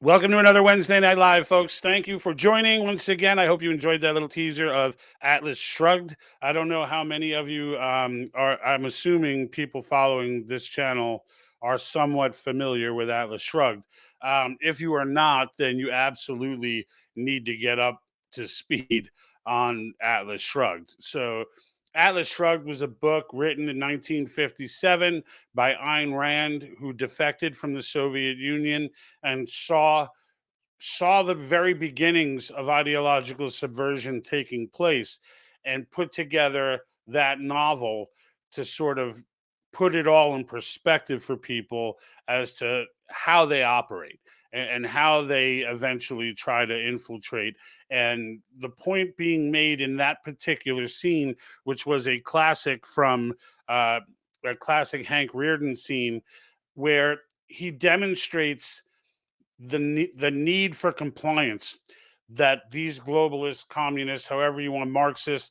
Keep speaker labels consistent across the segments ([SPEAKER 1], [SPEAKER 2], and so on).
[SPEAKER 1] Welcome to another Wednesday Night Live, folks. Thank you for joining once again. I hope you enjoyed that little teaser of Atlas Shrugged. I don't know how many of you are, I'm assuming people following this channel are somewhat familiar with Atlas Shrugged. If you are not, then you absolutely need to get up to speed on Atlas Shrugged. So, Atlas Shrugged was a book written in 1957 by Ayn Rand, who defected from the Soviet Union and saw the very beginnings of ideological subversion taking place and put together that novel to sort of put it all in perspective for people as to how they operate and how they eventually try to infiltrate. And the point being made in that particular scene, which was uh, a classic Hank Reardon scene, where he demonstrates the need for compliance that these globalists, communists, however you want, Marxists,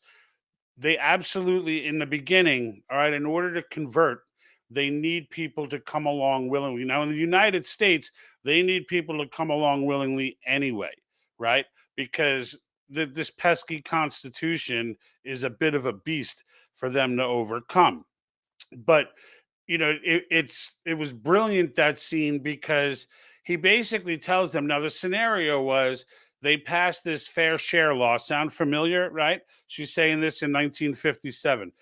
[SPEAKER 1] they absolutely in the beginning, all right, in order to convert, they need people to come along willingly. Now, in the United States, they need people to come along willingly anyway, right? Because this pesky Constitution is a bit of a beast for them to overcome. But it was brilliant, that scene, because he basically tells them, now the scenario was they passed this fair share law. Sound familiar? Right? She's saying this in 1957.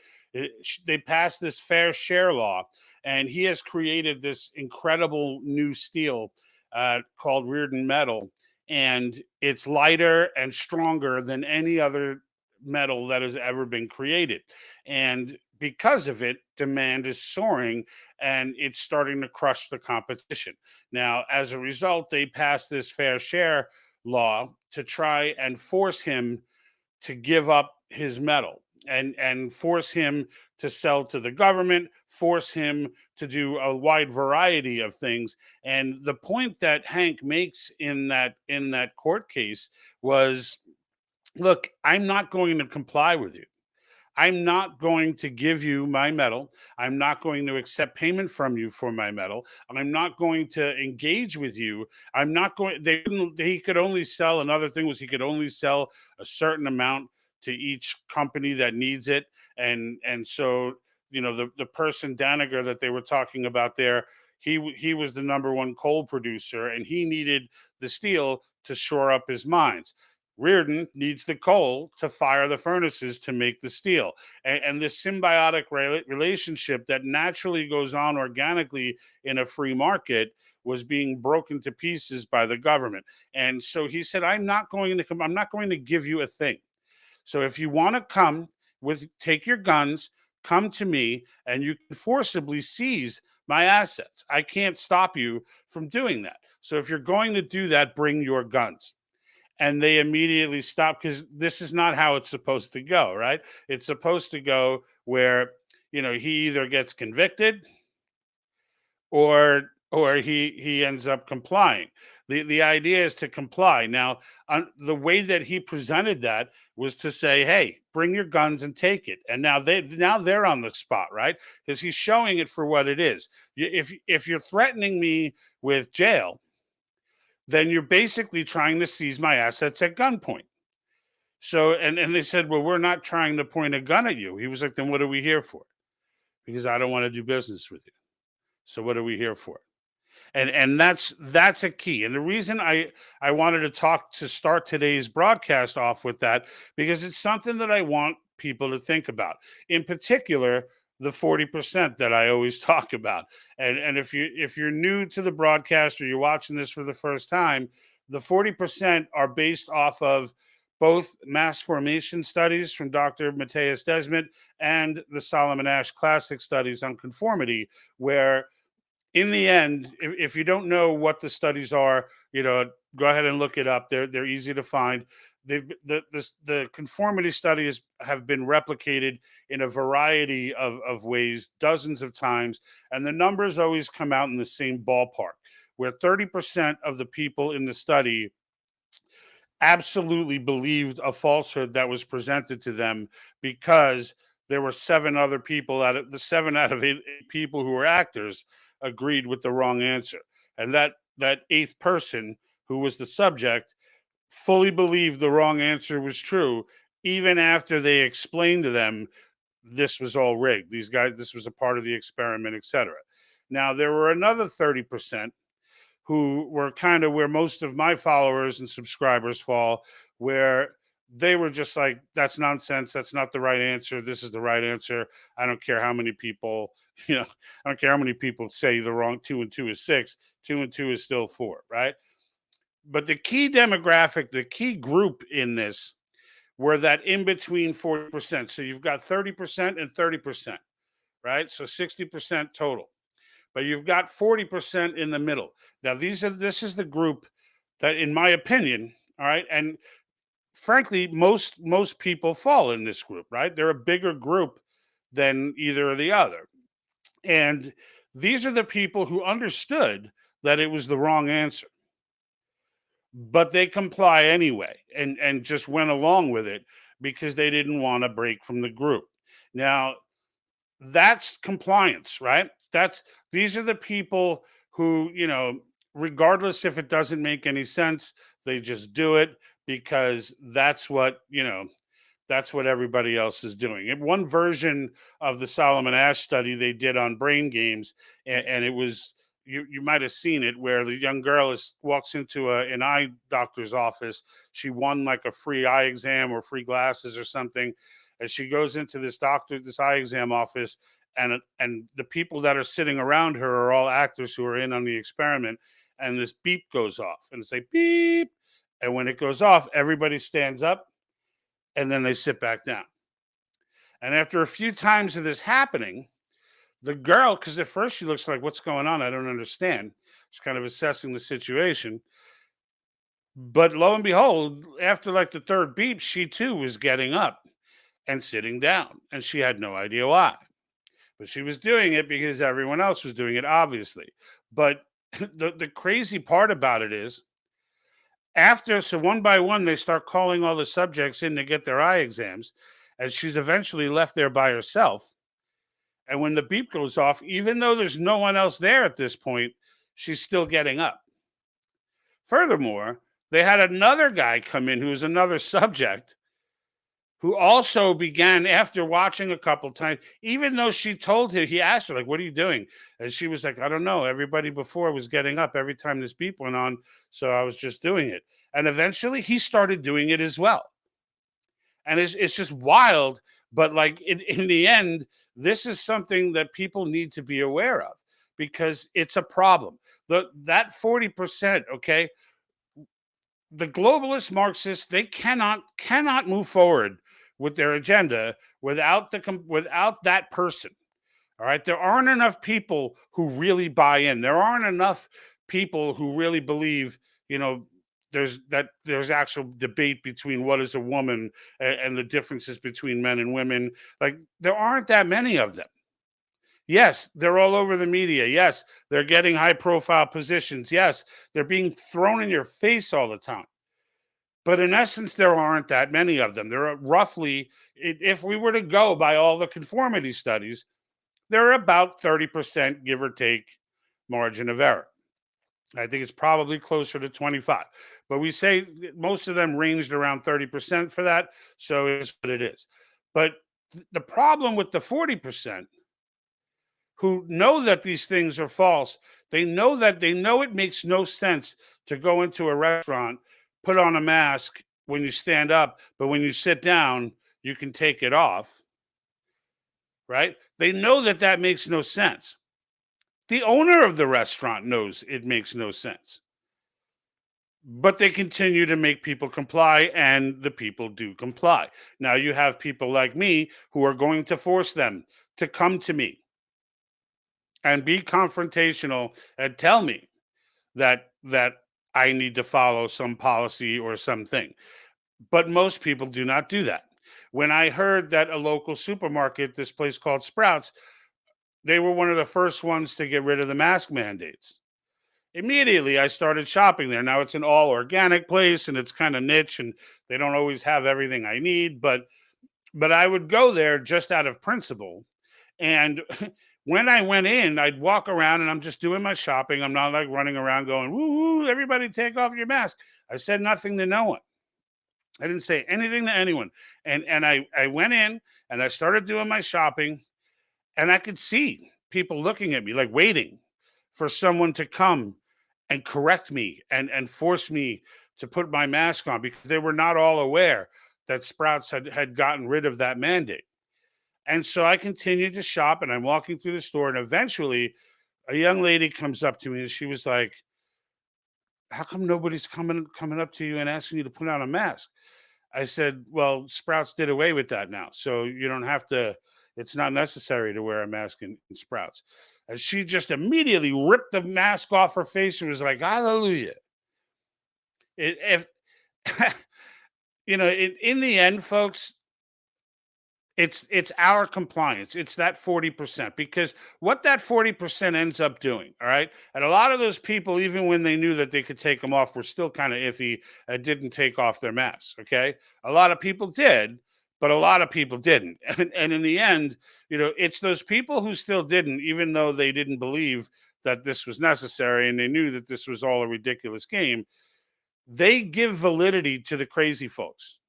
[SPEAKER 1] They passed this fair share law, and he has created this incredible new steel called Reardon metal, and it's lighter and stronger than any other metal that has ever been created. And because of it, demand is soaring and it's starting to crush the competition. Now, as a result, they passed this fair share law to try and force him to give up his metal and force him to sell to the government, force him to do a wide variety of things. And the point that Hank makes in that court case was, look, I'm not going to comply with you. I'm not going to give you my metal. I'm not going to accept payment from you for my metal. I'm not going to engage with you. I'm not going. He could only sell. Another thing was he could only sell a certain amount to each company that needs it, and so the person Daniger that they were talking about there. He was the number one coal producer, and he needed the steel to shore up his mines. Reardon needs the coal to fire the furnaces to make the steel. And this symbiotic relationship that naturally goes on organically in a free market was being broken to pieces by the government. And so he said, I'm not going to come, I'm not going to give you a thing. So if you want to take your guns, come to me, and you can forcibly seize my assets. I can't stop you from doing that. So if you're going to do that, bring your guns. And they immediately stop, because this is not how it's supposed to go, right? It's supposed to go where he either gets convicted or he ends up complying. The idea is to comply. Now, the way that he presented that was to say, hey, bring your guns and take it. And now they're on the spot, right? Because he's showing it for what it is. If you're threatening me with jail, then you're basically trying to seize my assets at gunpoint. So, and they said, well, we're not trying to point a gun at you. He was like, then what are we here for? Because I don't want to do business with you. So what are we here for? And that's a key. And the reason I wanted to start today's broadcast off with that, because it's something that I want people to think about. In particular, the 40% that I always talk about. And if you're new to the broadcast or you're watching this for the first time, the 40% are based off of both mass formation studies from Dr. Matthias Desmet and the Solomon Asch classic studies on conformity, where in the end, if you don't know what the studies are, go ahead and look it up. They're easy to find. The conformity studies have been replicated in a variety of ways, dozens of times, and the numbers always come out in the same ballpark, where 30% of the people in the study absolutely believed a falsehood that was presented to them, because there were seven out of eight people who were actors agreed with the wrong answer. And that eighth person who was the subject, fully believed the wrong answer was true, even after they explained to them this was all rigged. These guys, this was a part of the experiment, etc. Now, there were another 30% who were kind of where most of my followers and subscribers fall, where they were just like, that's nonsense. That's not the right answer. This is the right answer. I don't care how many people, I don't care how many people say the wrong 2 and 2 is 6. 2 and 2 is still 4, right? But the key demographic, the key group in this were that in between 40%. So you've got 30% and 30%, right? So 60% total. But you've got 40% in the middle. Now, this is the group that, in my opinion, all right, and frankly, most people fall in this group, right? They're a bigger group than either or the other. And these are the people who understood that it was the wrong answer, but they comply anyway and just went along with it because they didn't want to break from the group. Now, that's compliance, right? That's These are the people who, regardless if it doesn't make any sense, they just do it because that's what everybody else is doing. In one version of the Solomon Asch study they did on brain games, and it was, you might have seen it, where the young girl walks into an eye doctor's office. She won like a free eye exam or free glasses or something, and she goes into this eye exam office, and the people that are sitting around her are all actors who are in on the experiment, and this beep goes off, and it's like beep, and when it goes off, everybody stands up and then they sit back down. And after a few times of this happening, the girl, because at first she looks like, what's going on? I don't understand. She's kind of assessing the situation. But lo and behold, after like the third beep, she too was getting up and sitting down. And she had no idea why. But she was doing it because everyone else was doing it, obviously. But the crazy part about it is, so one by one, they start calling all the subjects in to get their eye exams, and she's eventually left there by herself. And when the beep goes off, even though there's no one else there at this point, she's still getting up. Furthermore, they had another guy come in who was another subject, who also began, after watching a couple times, even though she told him, he asked her, like, what are you doing? And she was like, I don't know. Everybody before was getting up every time this beep went on, so I was just doing it. And eventually he started doing it as well. And it's just wild. But like in the end, this is something that people need to be aware of, because it's a problem. That 40%, okay, the globalist Marxists, they cannot move forward with their agenda without that person. All right, there aren't enough people who really buy in. There aren't enough people who really believe, there's actual debate between what is a woman and the differences between men and women. Like, there aren't that many of them. Yes, they're all over the media. Yes, they're getting high profile positions. Yes, they're being thrown in your face all the time. But in essence, there aren't that many of them. There are roughly, if we were to go by all the conformity studies, there are about 30%, give or take, margin of error. I think it's probably closer to 25. But we say most of them ranged around 30% for that. So it's what it is. But the problem with the 40%, who know that these things are false, they know it makes no sense to go into a restaurant, put on a mask when you stand up, but when you sit down, you can take it off, right? They know that makes no sense. The owner of the restaurant knows it makes no sense. But they continue to make people comply, and the people do comply. Now, you have people like me who are going to force them to come to me and be confrontational and tell me that I need to follow some policy or something. But most people do not do that. When I heard that a local supermarket, this place called Sprouts, they were one of the first ones to get rid of the mask mandates, immediately I started shopping there. Now, it's an all organic place and it's kind of niche, and they don't always have everything I need, but I would go there just out of principle. And when I went in, I'd walk around and I'm just doing my shopping. I'm not like running around going, woo, woo, everybody take off your mask. I said nothing to no one. I didn't say anything to anyone. And I went in and I started doing my shopping, and I could see people looking at me, like waiting for someone to come and correct me and force me to put my mask on, because they were not all aware that Sprouts had gotten rid of that mandate. And so I continued to shop, and I'm walking through the store, and eventually a young lady comes up to me and she was like, "How come nobody's coming up to you and asking you to put on a mask?" I said, "Well, Sprouts did away with that now, so you don't have to. It's not necessary to wear a mask in Sprouts." And she just immediately ripped the mask off her face and was like, "Hallelujah!" If in the end, folks, it's our compliance. It's that 40%, because what that 40% ends up doing, all right? And a lot of those people, even when they knew that they could take them off, were still kind of iffy and didn't take off their masks, okay? A lot of people did, but a lot of people didn't. And in the end, it's those people who still didn't, even though they didn't believe that this was necessary and they knew that this was all a ridiculous game. They give validity to the crazy folks.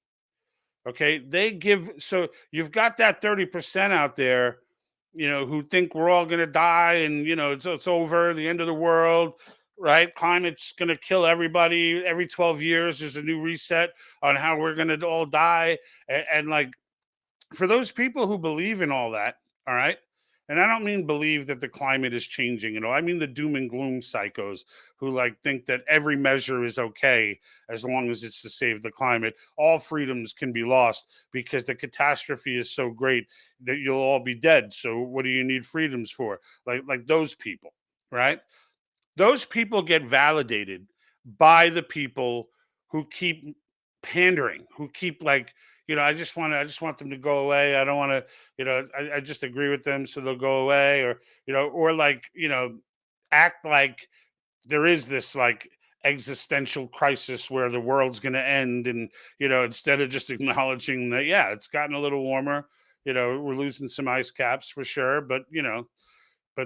[SPEAKER 1] Okay, they give, so you've got that 30% out there, who think we're all going to die, and it's over, the end of the world, right? Climate's going to kill everybody. Every 12 years there's a new reset on how we're going to all die. And like, for those people who believe in all that, all right, and I don't mean believe that the climate is changing, I mean the doom and gloom psychos who like think that every measure is okay as long as it's to save the climate. All freedoms can be lost because the catastrophe is so great that you'll all be dead. So what do you need freedoms for? Like those people, right? Those people get validated by the people who keep pandering, who keep like, I just want them to go away. I don't want to, I just agree with them so they'll go away, or like, act like there is this like existential crisis where the world's going to end. And, instead of just acknowledging that, yeah, it's gotten a little warmer, we're losing some ice caps for sure, but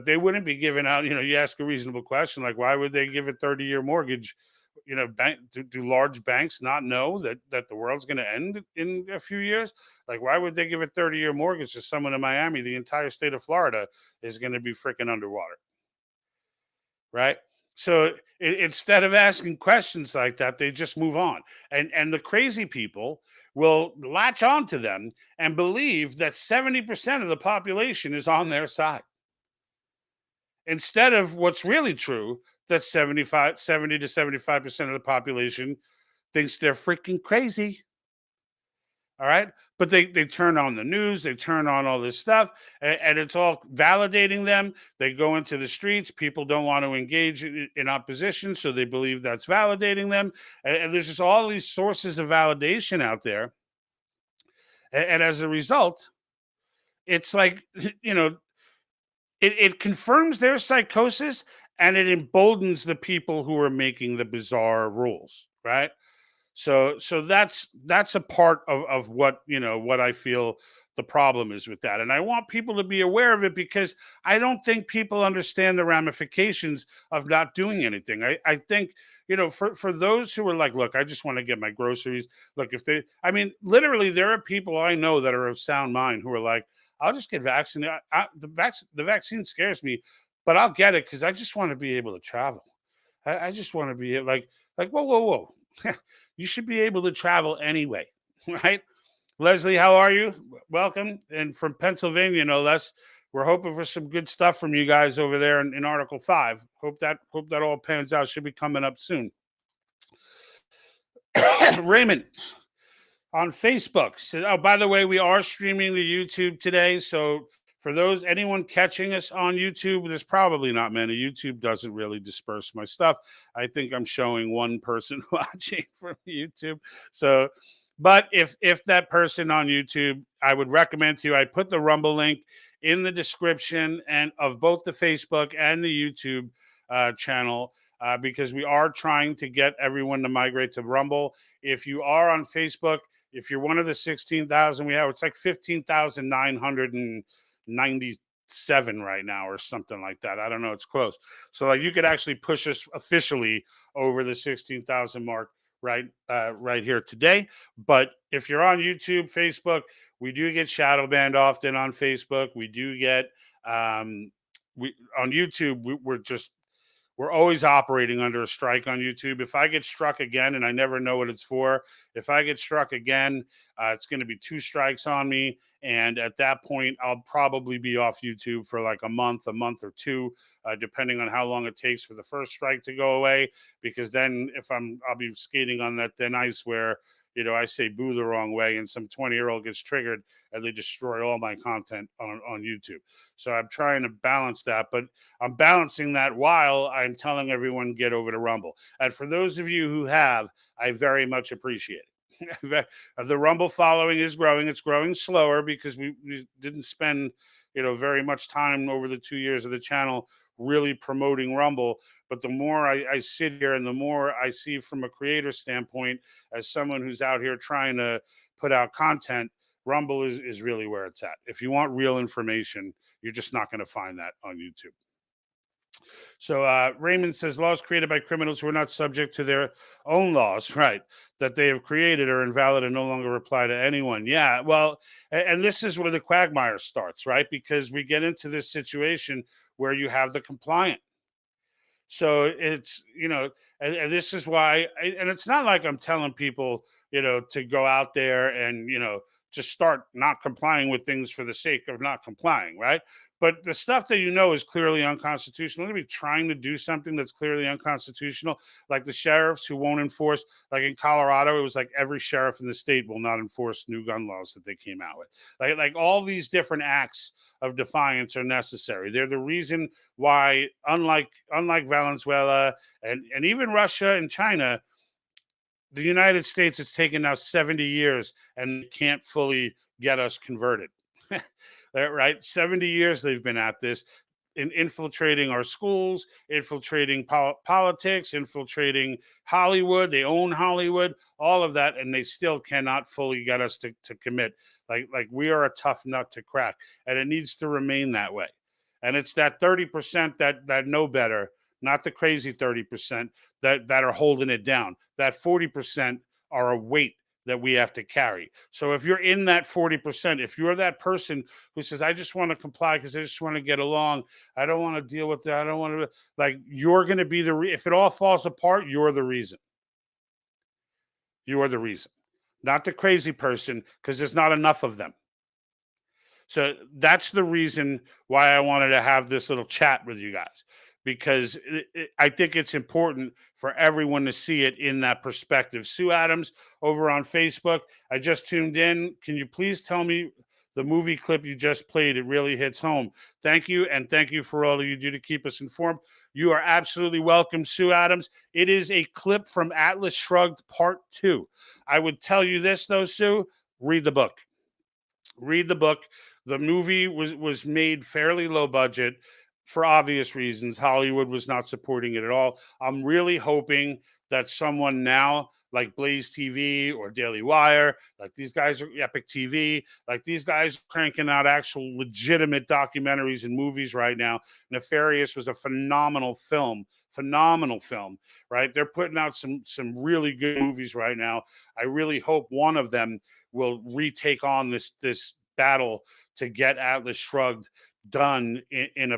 [SPEAKER 1] they wouldn't be giving out, you ask a reasonable question, like, why would they give a 30-year mortgage? Do large banks not know that the world's going to end in a few years? Like, why would they give a 30-year mortgage to someone in Miami? The entire state of Florida is going to be freaking underwater, right? So instead of asking questions like that, they just move on. And the crazy people will latch on to them and believe that 70% of the population is on their side, instead of what's really true, that 70 to 75% of the population thinks they're freaking crazy. All right. But they turn on the news, they turn on all this stuff, and it's all validating them. They go into the streets. People don't want to engage in opposition, so they believe that's validating them. And there's just all these sources of validation out there. And as a result, it's like, you know, it confirms their psychosis, and it emboldens the people who are making the bizarre rules, right? So that's a part of what, what I feel the problem is with that. And I want people to be aware of it, because I don't think people understand the ramifications of not doing anything. I think, for those who are like, look, I just want to get my groceries. Look, I mean, literally, there are people I know that are of sound mind who are like, I'll just get vaccinated. The vaccine scares me, but I'll get it because I just want to be able to travel. I just want to be like, whoa, whoa, whoa. You should be able to travel anyway, right? Leslie, how are you? Welcome. And from Pennsylvania, no less. We're hoping for some good stuff from you guys over there in Article 5. Hope that all pans out. Should be coming up soon. Raymond on Facebook said, oh, by the way, we are streaming to YouTube today. So for anyone catching us on YouTube, there's probably not many. YouTube doesn't really disperse my stuff. I think I'm showing one person watching from YouTube. So, but if that person on YouTube, I would recommend to you, I put the Rumble link in the description and of both the Facebook and the YouTube channel. Because we are trying to get everyone to migrate to Rumble. If you are on Facebook, if you're one of the 16,000 we have, it's like 15,990 7 right now or something like that. I don't know. It's close. So like you could actually push us officially over the 16,000 mark right here today. But if you're on YouTube, Facebook, we do get shadow banned often on Facebook. We do get we on YouTube. We're always operating under a strike on YouTube. If I get struck again, and I never know what it's for, if I get struck again, it's going to be 2 strikes on me. And at that point, I'll probably be off YouTube for like a month or 2, depending on how long it takes for the first strike to go away. Because then if I'll be skating on that thin ice where, I say boo the wrong way and some 20-year-old gets triggered and they destroy all my content on YouTube. So I'm trying to balance that, but I'm balancing that while I'm telling everyone get over to Rumble. And for those of you who have, I very much appreciate it. The Rumble following is growing. It's growing slower because we didn't spend, very much time over the 2 years of the channel really promoting Rumble. But the more I sit here and the more I see from a creator standpoint, as someone who's out here trying to put out content, Rumble is really where it's at. If you want real information, you're just not going to find that on YouTube. So Raymond says laws created by criminals who are not subject to their own laws, right, that they have created are invalid and no longer apply to anyone. Yeah, well, and this is where the quagmire starts, right? Because we get into this situation where you have the compliant. So it's, and this is why, and it's not like I'm telling people, to go out there and, just start not complying with things for the sake of not complying, right? But the stuff that is clearly unconstitutional, they're going to be trying to do something that's clearly unconstitutional, like the sheriffs who won't enforce, like in Colorado, it was like every sheriff in the state will not enforce new gun laws that they came out with. Like all these different acts of defiance are necessary. They're the reason why, unlike Venezuela and even Russia and China, the United States has taken now 70 years and can't fully get us converted. Right? 70 years they've been at this, in infiltrating our schools, infiltrating politics, infiltrating Hollywood. They own Hollywood, all of that, and they still cannot fully get us to commit. Like we are a tough nut to crack, and it needs to remain that way. And it's that 30% that know better, not the crazy 30% that are holding it down. That 40% are a weight that we have to carry. So if you're in that 40%, if you're that person who says, I just want to comply because I just want to get along, I don't want to deal with that, I don't want to, like, you're going to be if it all falls apart, you're the reason. You are the reason, not the crazy person, because there's not enough of them. So that's the reason why I wanted to have this little chat with you guys, because I think it's important for everyone to see it in that perspective. Sue Adams over on Facebook, I just tuned in. Can you please tell me the movie clip you just played? It really hits home. Thank you, and thank you for all you do to keep us informed. You are absolutely welcome, Sue Adams. It is a clip from Atlas Shrugged Part 2. I would tell you this, though, Sue, read the book. Read the book. The movie was made fairly low budget for obvious reasons. Hollywood was not supporting it at all. I'm really hoping that someone now, like Blaze TV or Daily Wire, like these guys are Epic TV, like these guys cranking out actual legitimate documentaries and movies right now. Nefarious was a phenomenal film, right? They're putting out some really good movies right now. I really hope one of them will retake on this battle to get Atlas Shrugged done in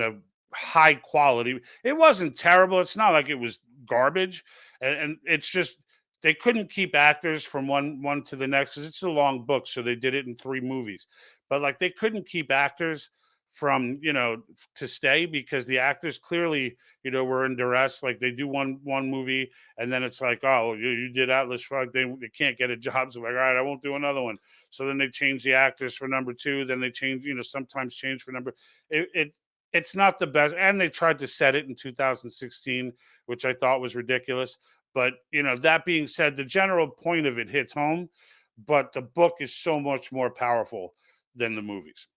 [SPEAKER 1] a high quality. It wasn't terrible. It's not like it was garbage, and it's just they couldn't keep actors from one to the next because it's a long book, so they did it in 3 movies. But like they couldn't keep actors from to stay because the actors clearly were in duress. Like they do one movie and then it's like, oh, you did Atlas Shrugged, they can't get a job, so like, all right, I won't do another one. So then they change the actors for number 2, then they change sometimes change for number it's not the best. And they tried to set it in 2016, which I thought was ridiculous. But that being said, the general point of it hits home, but the book is so much more powerful than the movies.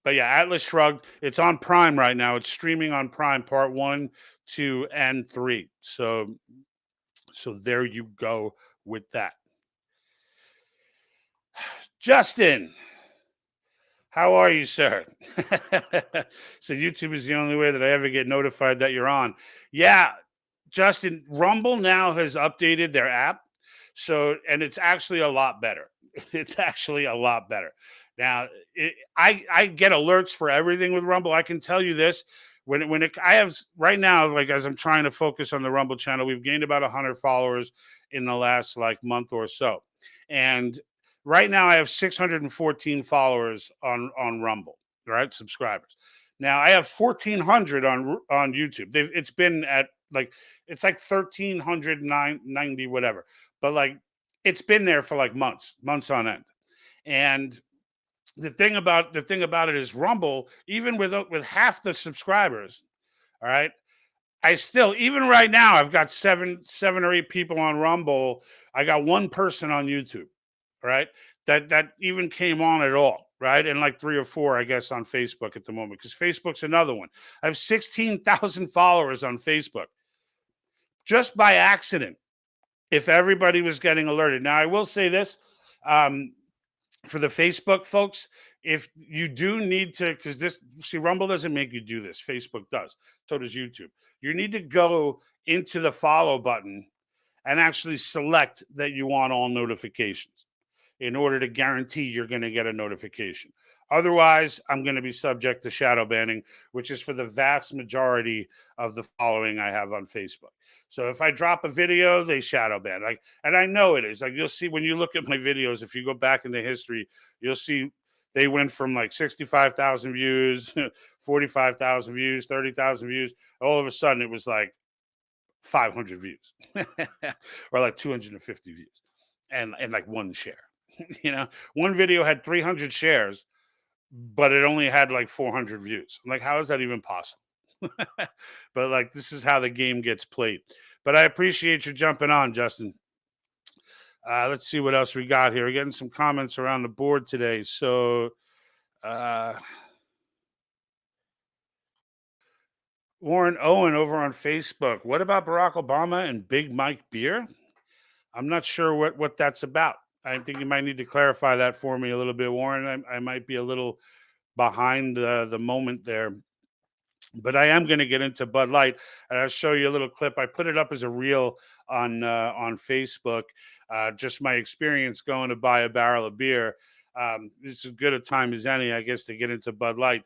[SPEAKER 1] But yeah, Atlas Shrugged, it's on Prime right now. It's streaming on Prime, part 1, 2, and 3. So there you go with that. Justin, How are you, sir? So YouTube is the only way that I ever get notified that you're on. Yeah, Justin, Rumble now has updated their app. So, and it's actually a lot better. It's actually a lot better. Now, I get alerts for everything with Rumble. I can tell you this. I have right now, like as I'm trying to focus on the Rumble channel, we've gained about 100 followers in the last like month or so. And right now I have 614 followers on Rumble, right? Subscribers. Now I have 1,400 on YouTube. It's been at like it's like 1,390 whatever, but like it's been there for like months on end. And the thing about it is Rumble, even with half the subscribers, all right. I still, even right now, I've got seven or eight people on Rumble. I got one person on YouTube, right? That even came on at all, right? And like three or four, I guess, on Facebook at the moment, because Facebook's another one. I have 16,000 followers on Facebook just by accident. If everybody was getting alerted, now I will say this: um, for the Facebook folks, if you do need to, because this, see, Rumble doesn't make you do this, Facebook does, so does YouTube. You need to go into the follow button and actually select that you want all notifications in order to guarantee you're going to get a notification. Otherwise, I'm going to be subject to shadow banning, which is for the vast majority of the following I have on Facebook. So if I drop a video, they shadow ban. Like, and I know it is. Like, you'll see when you look at my videos, if you go back in the history, you'll see they went from like 65,000 views, 45,000 views, 30,000 views. All of a sudden, it was like 500 views or like 250 views and like one share. One video had 300 shares, but it only had like 400 views. I'm like, how is that even possible? But like, this is how the game gets played. But I appreciate you jumping on, Justin. Let's see what else we got here. We're getting some comments around the board today. So, uh, Warren Owen over on Facebook. What about Barack Obama and Big Mike Beer? I'm not sure what that's about. I think you might need to clarify that for me a little bit, Warren. I might be a little behind the moment there, but I am going to get into Bud Light, and I'll show you a little clip. I put it up as a reel on Facebook. Just my experience going to buy a barrel of beer. It's as good a time as any, I guess, to get into Bud Light.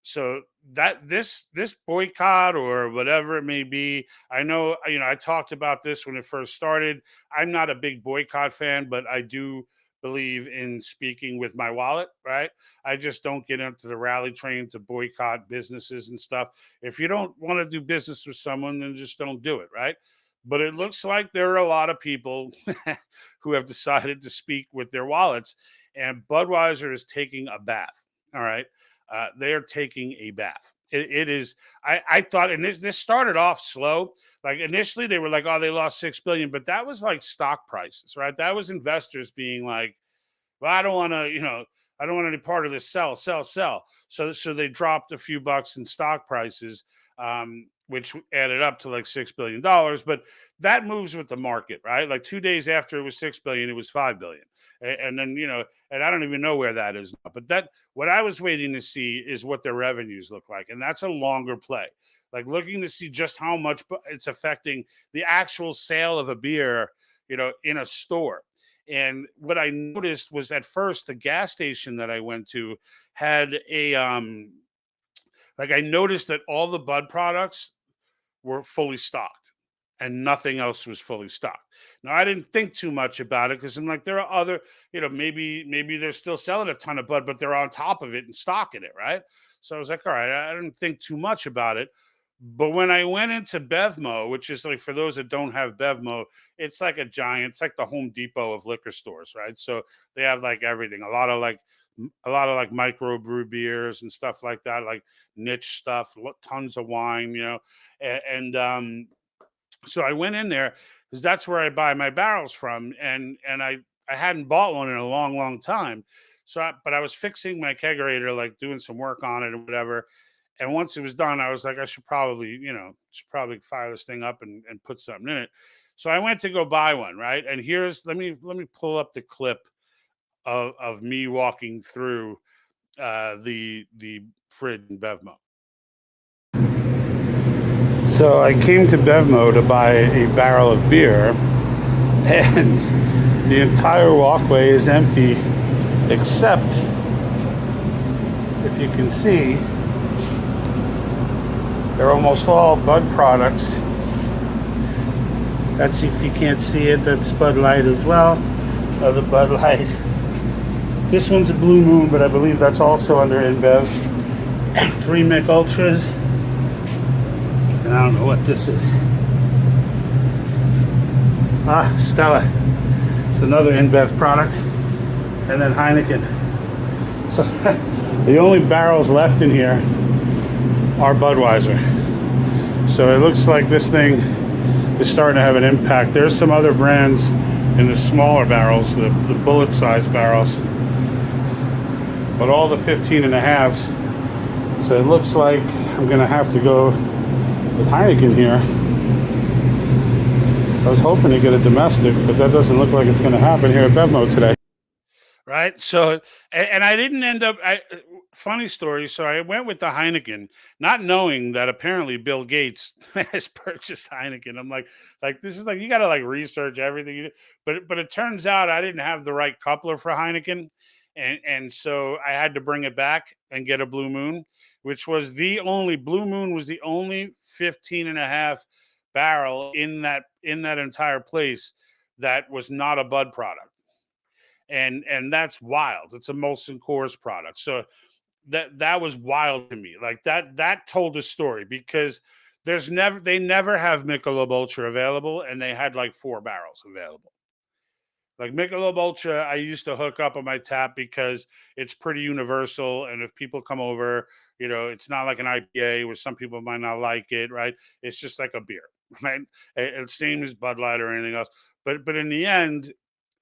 [SPEAKER 1] So that this boycott or whatever it may be, I know, I talked about this when it first started. I'm not a big boycott fan, but I do believe in speaking with my wallet, right? I just don't get into the rally train to boycott businesses and stuff. If you don't want to do business with someone, then just don't do it, right? But it looks like there are a lot of people who have decided to speak with their wallets, and Budweiser is taking a bath. All right. They are taking a bath. It is. I thought, and this started off slow. Like initially, they were like, "Oh, they lost 6 billion," but that was like stock prices, right? That was investors being like, "Well, I don't want to, I don't want any part of this. Sell, sell, sell." So they dropped a few bucks in stock prices, which added up to like $6 billion. But that moves with the market, right? Like 2 days after it was 6 billion, it was 5 billion, and then and I don't even know where that is now. But that what I was waiting to see is what their revenues look like, and that's a longer play. Like looking to see just how much it's affecting the actual sale of a beer, in a store. And what I noticed was at first the gas station that I went to had like I noticed that all the Bud products were fully stocked and nothing else was fully stocked. Now I didn't think too much about it because I'm like, there are other, maybe they're still selling a ton of Bud, but they're on top of it and stocking it, right? So I was like, all right, I didn't think too much about it. But when I went into Bevmo, which is like for those that don't have Bevmo, it's like it's like the Home Depot of liquor stores, right? So they have like everything, a lot of like microbrew beers and stuff like that, like niche stuff, tons of wine, and so I went in there because that's where I buy my barrels from, and I hadn't bought one in a long, long time. But I was fixing my kegerator, like doing some work on it or whatever. And once it was done, I was like, I should probably fire this thing up and put something in it. So I went to go buy one, right? And let me pull up the clip of me walking through the fridge in Bevmo. So I came to Bevmo to buy a barrel of beer, and the entire walkway is empty, except, if you can see, they're almost all Bud products. That's, if you can't see it, that's Bud Light as well. Another Bud Light. This one's a Blue Moon, but I believe that's also under InBev. 3 Mick Ultras. And I don't know what this is. Stella. It's another InBev product. And then Heineken. So the only barrels left in here are Budweiser. So it looks like this thing is starting to have an impact. There's some other brands in the smaller barrels, the bullet size barrels. But all the 15 and a halves. So it looks like I'm gonna have to go with Heineken here. I was hoping to get a domestic, but that doesn't look like it's gonna happen here at Bevmo today. Right. So, and I didn't end up, funny story. So I went with the Heineken, not knowing that apparently Bill Gates has purchased Heineken. I'm like, this is like, you got to like research everything. But it turns out I didn't have the right coupler for Heineken. And so I had to bring it back and get a Blue Moon, which was the only, Blue Moon was the only 15 and a half barrel in that entire place that was not a Bud product. And that's wild. It's a Molson Coors product. So that was wild to me. Like that told a story, because they never have Michelob Ultra available, and they had like 4 barrels available. Like Michelob Ultra, I used to hook up on my tap because it's pretty universal, and if people come over, it's not like an IPA where some people might not like it, right? It's just like a beer, right? It's same as Bud Light or anything else. But in the end,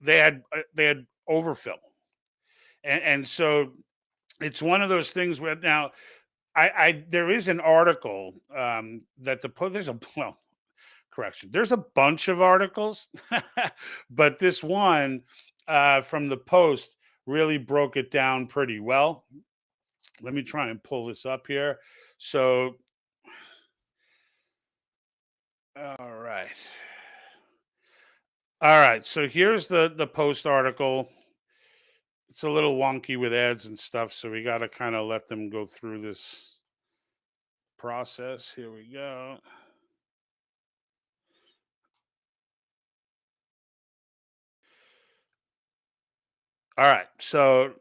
[SPEAKER 1] they had overfill, and so it's one of those things where now I there is an article that there's a, well, correction, there's a bunch of articles, but this one from the Post really broke it down pretty well. Let me try and pull this up here. So all right, so here's the Post article. It's a little wonky with ads and stuff, so we got to kind of let them go through this process. Here we go. All right, so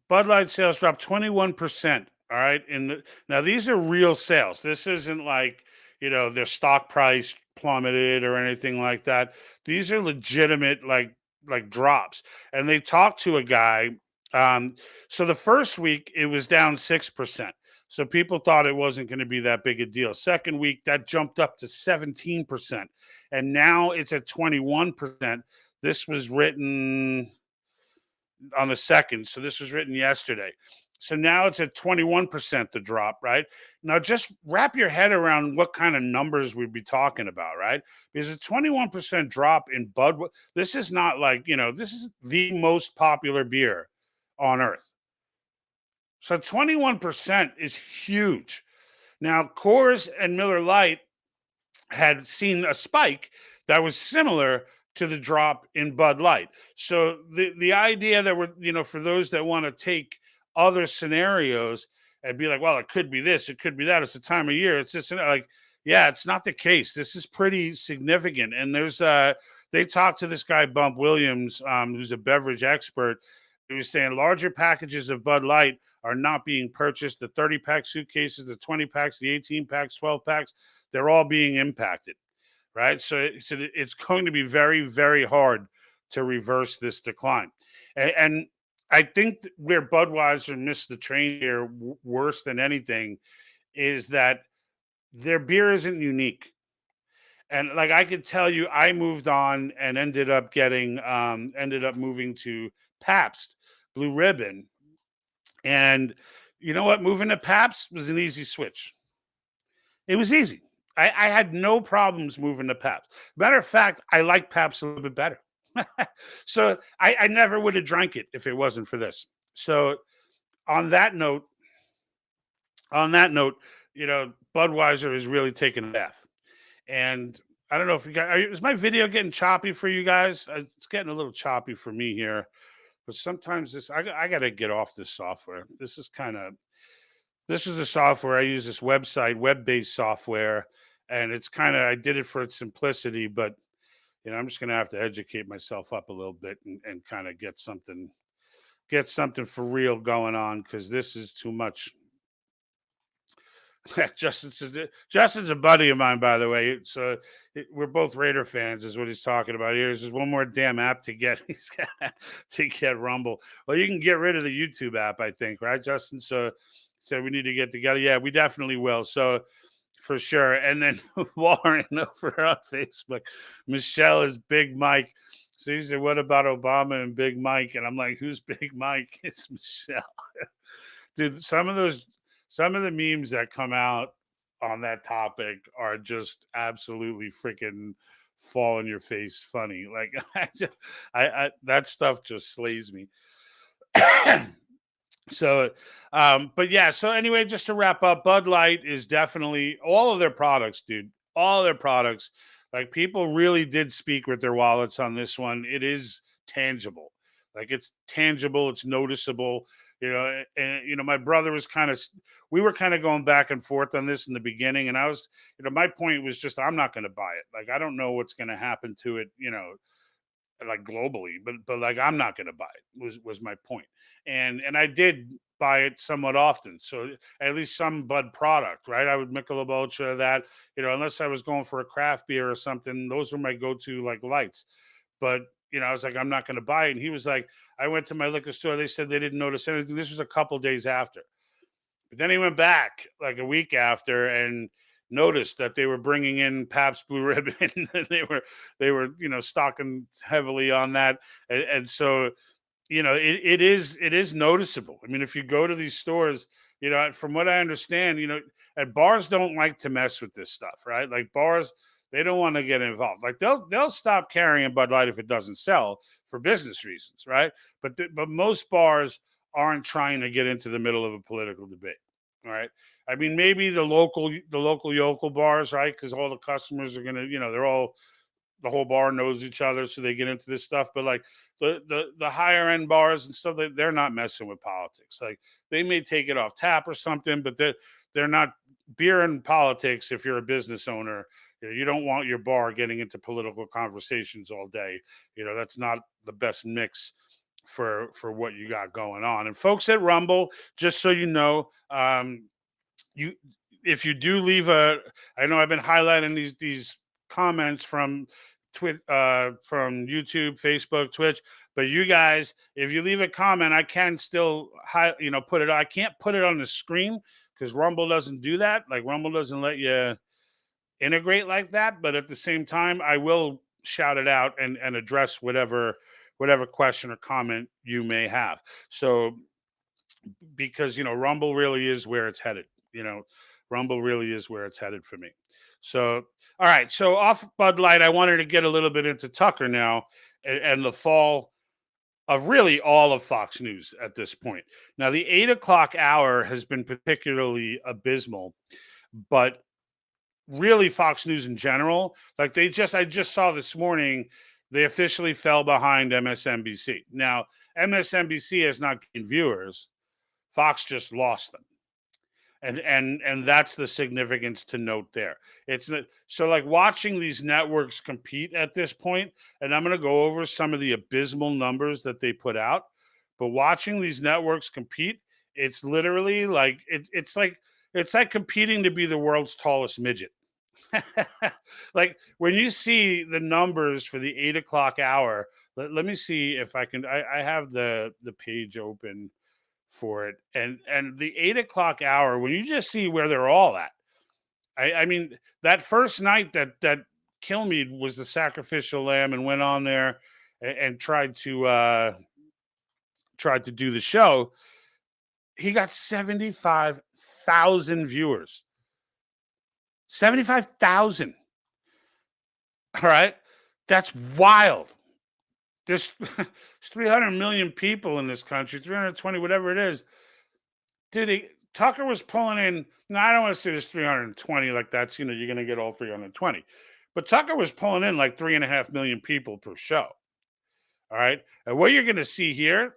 [SPEAKER 1] Bud Light sales dropped 21%. All right, now these are real sales. This isn't like, their stock price plummeted or anything like that. These are legitimate, like drops. And they talked to a guy. So the first week it was down 6%. So people thought it wasn't going to be that big a deal. Second week that jumped up to 17%, and now it's at 21%. This was written on the second. So this was written yesterday. So now it's at 21%, the drop, right? Now just wrap your head around what kind of numbers we'd be talking about, right? Because a 21% drop in Bud, this is not like, this is the most popular beer on earth. So 21% is huge. Now, Coors and Miller Lite had seen a spike that was similar to the drop in Bud Light. So the idea that we're, for those that want to take other scenarios and be like, well, it could be this, it could be that, it's the time of year, it's this, and like, yeah, it's not the case. This is pretty significant. And they talked to this guy Bump Williams, who's a beverage expert. He was saying larger packages of Bud Light are not being purchased. The 30-pack suitcases, the 20 packs, the 18 packs, 12 packs, they're all being impacted, right? So it's going to be very, very hard to reverse this decline. And I think where Budweiser missed the train here worse than anything is that their beer isn't unique. And like I could tell you, I moved on and ended up moving to Pabst Blue Ribbon. And you know what? Moving to Pabst was an easy switch. It was easy. I had no problems moving to Pabst. Matter of fact, I like Pabst a little bit better. So I never would have drank it if it wasn't for this. So on that note, on that note, Budweiser is really taking a bath. And I don't know if you guys is my video getting choppy for you guys? It's getting a little choppy for me here, but sometimes I got to get off this software. This is the software I use. This web-based software, and it's kind of I did it for its simplicity, but I'm just gonna have to educate myself up a little bit and kind of get something for real going on because this is too much. Justin's a buddy of mine, by the way. So we're both Raider fans, is what he's talking about here. There's just one more damn app to get. He's got to get Rumble. Well, you can get rid of the YouTube app, I think, right, Justin? So said we need to get together. Yeah, we definitely will. So for sure. And then Warren over on Facebook, Michelle is Big Mike. So he said, "What about Obama and Big Mike?" And I'm like, "Who's Big Mike?" It's Michelle. Dude, some of the memes that come out on that topic are just absolutely freaking fall in your face funny. Like that stuff just slays me. So, but yeah. So anyway, just to wrap up, Bud Light is definitely all of their products, dude. All their products. Like people really did speak with their wallets on this one. It is tangible. Like it's tangible. It's noticeable. And my brother was we were kind of going back and forth on this in the beginning, and I was, my point was just I'm not going to buy it. Like I don't know what's going to happen to it. Like globally, but like I'm not going to buy it was my point. And I did buy it somewhat often, so at least some Bud product, right? I would Michelob Ultra, that, unless I was going for a craft beer or something, those were my go-to like lights. But I was like, I'm not going to buy it. And he was like, I went to my liquor store, they said they didn't notice anything. This was a couple days after. But then he went back like a week after and noticed that they were bringing in Pabst Blue Ribbon. And they were stocking heavily on that, and so it is noticeable. I mean, if you go to these stores, from what I understand, at bars don't like to mess with this stuff, right? Like bars, they don't want to get involved. Like they'll stop carrying Bud Light if it doesn't sell for business reasons, right? But most bars aren't trying to get into the middle of a political debate. All right. I mean, maybe the local yokel bars, right? Because all the customers are gonna, the whole bar knows each other, so they get into this stuff. But like the higher end bars and stuff, they're not messing with politics. Like they may take it off tap or something, but they're not beer and politics. If you're a business owner, you don't want your bar getting into political conversations all day. That's not the best mix for what you got going on. And folks at Rumble, just so you know, you if you do leave I know I've been highlighting these comments from from YouTube, Facebook, Twitch, but you guys, if you leave a comment, I can still put it. I can't put it on the screen because Rumble doesn't do that. Like Rumble doesn't let you integrate like that. But at the same time, I will shout it out and address whatever question or comment you may have. So because Rumble really is where it's headed. Rumble really is where it's headed for me. So all right, so off Bud Light, I wanted to get a little bit into Tucker now and the fall of really all of Fox News at this point. Now the 8 o'clock hour has been particularly abysmal, but really Fox News in general, like I just saw this morning, they officially fell behind MSNBC. Now MSNBC has not gained viewers. Fox just lost them. And that's the significance to note there. It's not, so like watching these networks compete at this point, and I'm going to go over some of the abysmal numbers that they put out, but watching these networks compete, it's literally like it's like competing to be the world's tallest midget. Like when you see the numbers for the 8 o'clock hour, let me see if I can. I have the page open for it, and the 8 o'clock hour, when you just see where they're all at. I mean, that first night that Kilmeade was the sacrificial lamb and went on there and tried to do the show, he got 75,000 viewers. 75,000. All right. That's wild. There's 300 million people in this country, 320, whatever it is. Dude, Tucker was pulling in. Now I don't want to say there's 320 like that's you're gonna get all 320, but Tucker was pulling in like 3.5 million people per show. All right, and what you're gonna see here.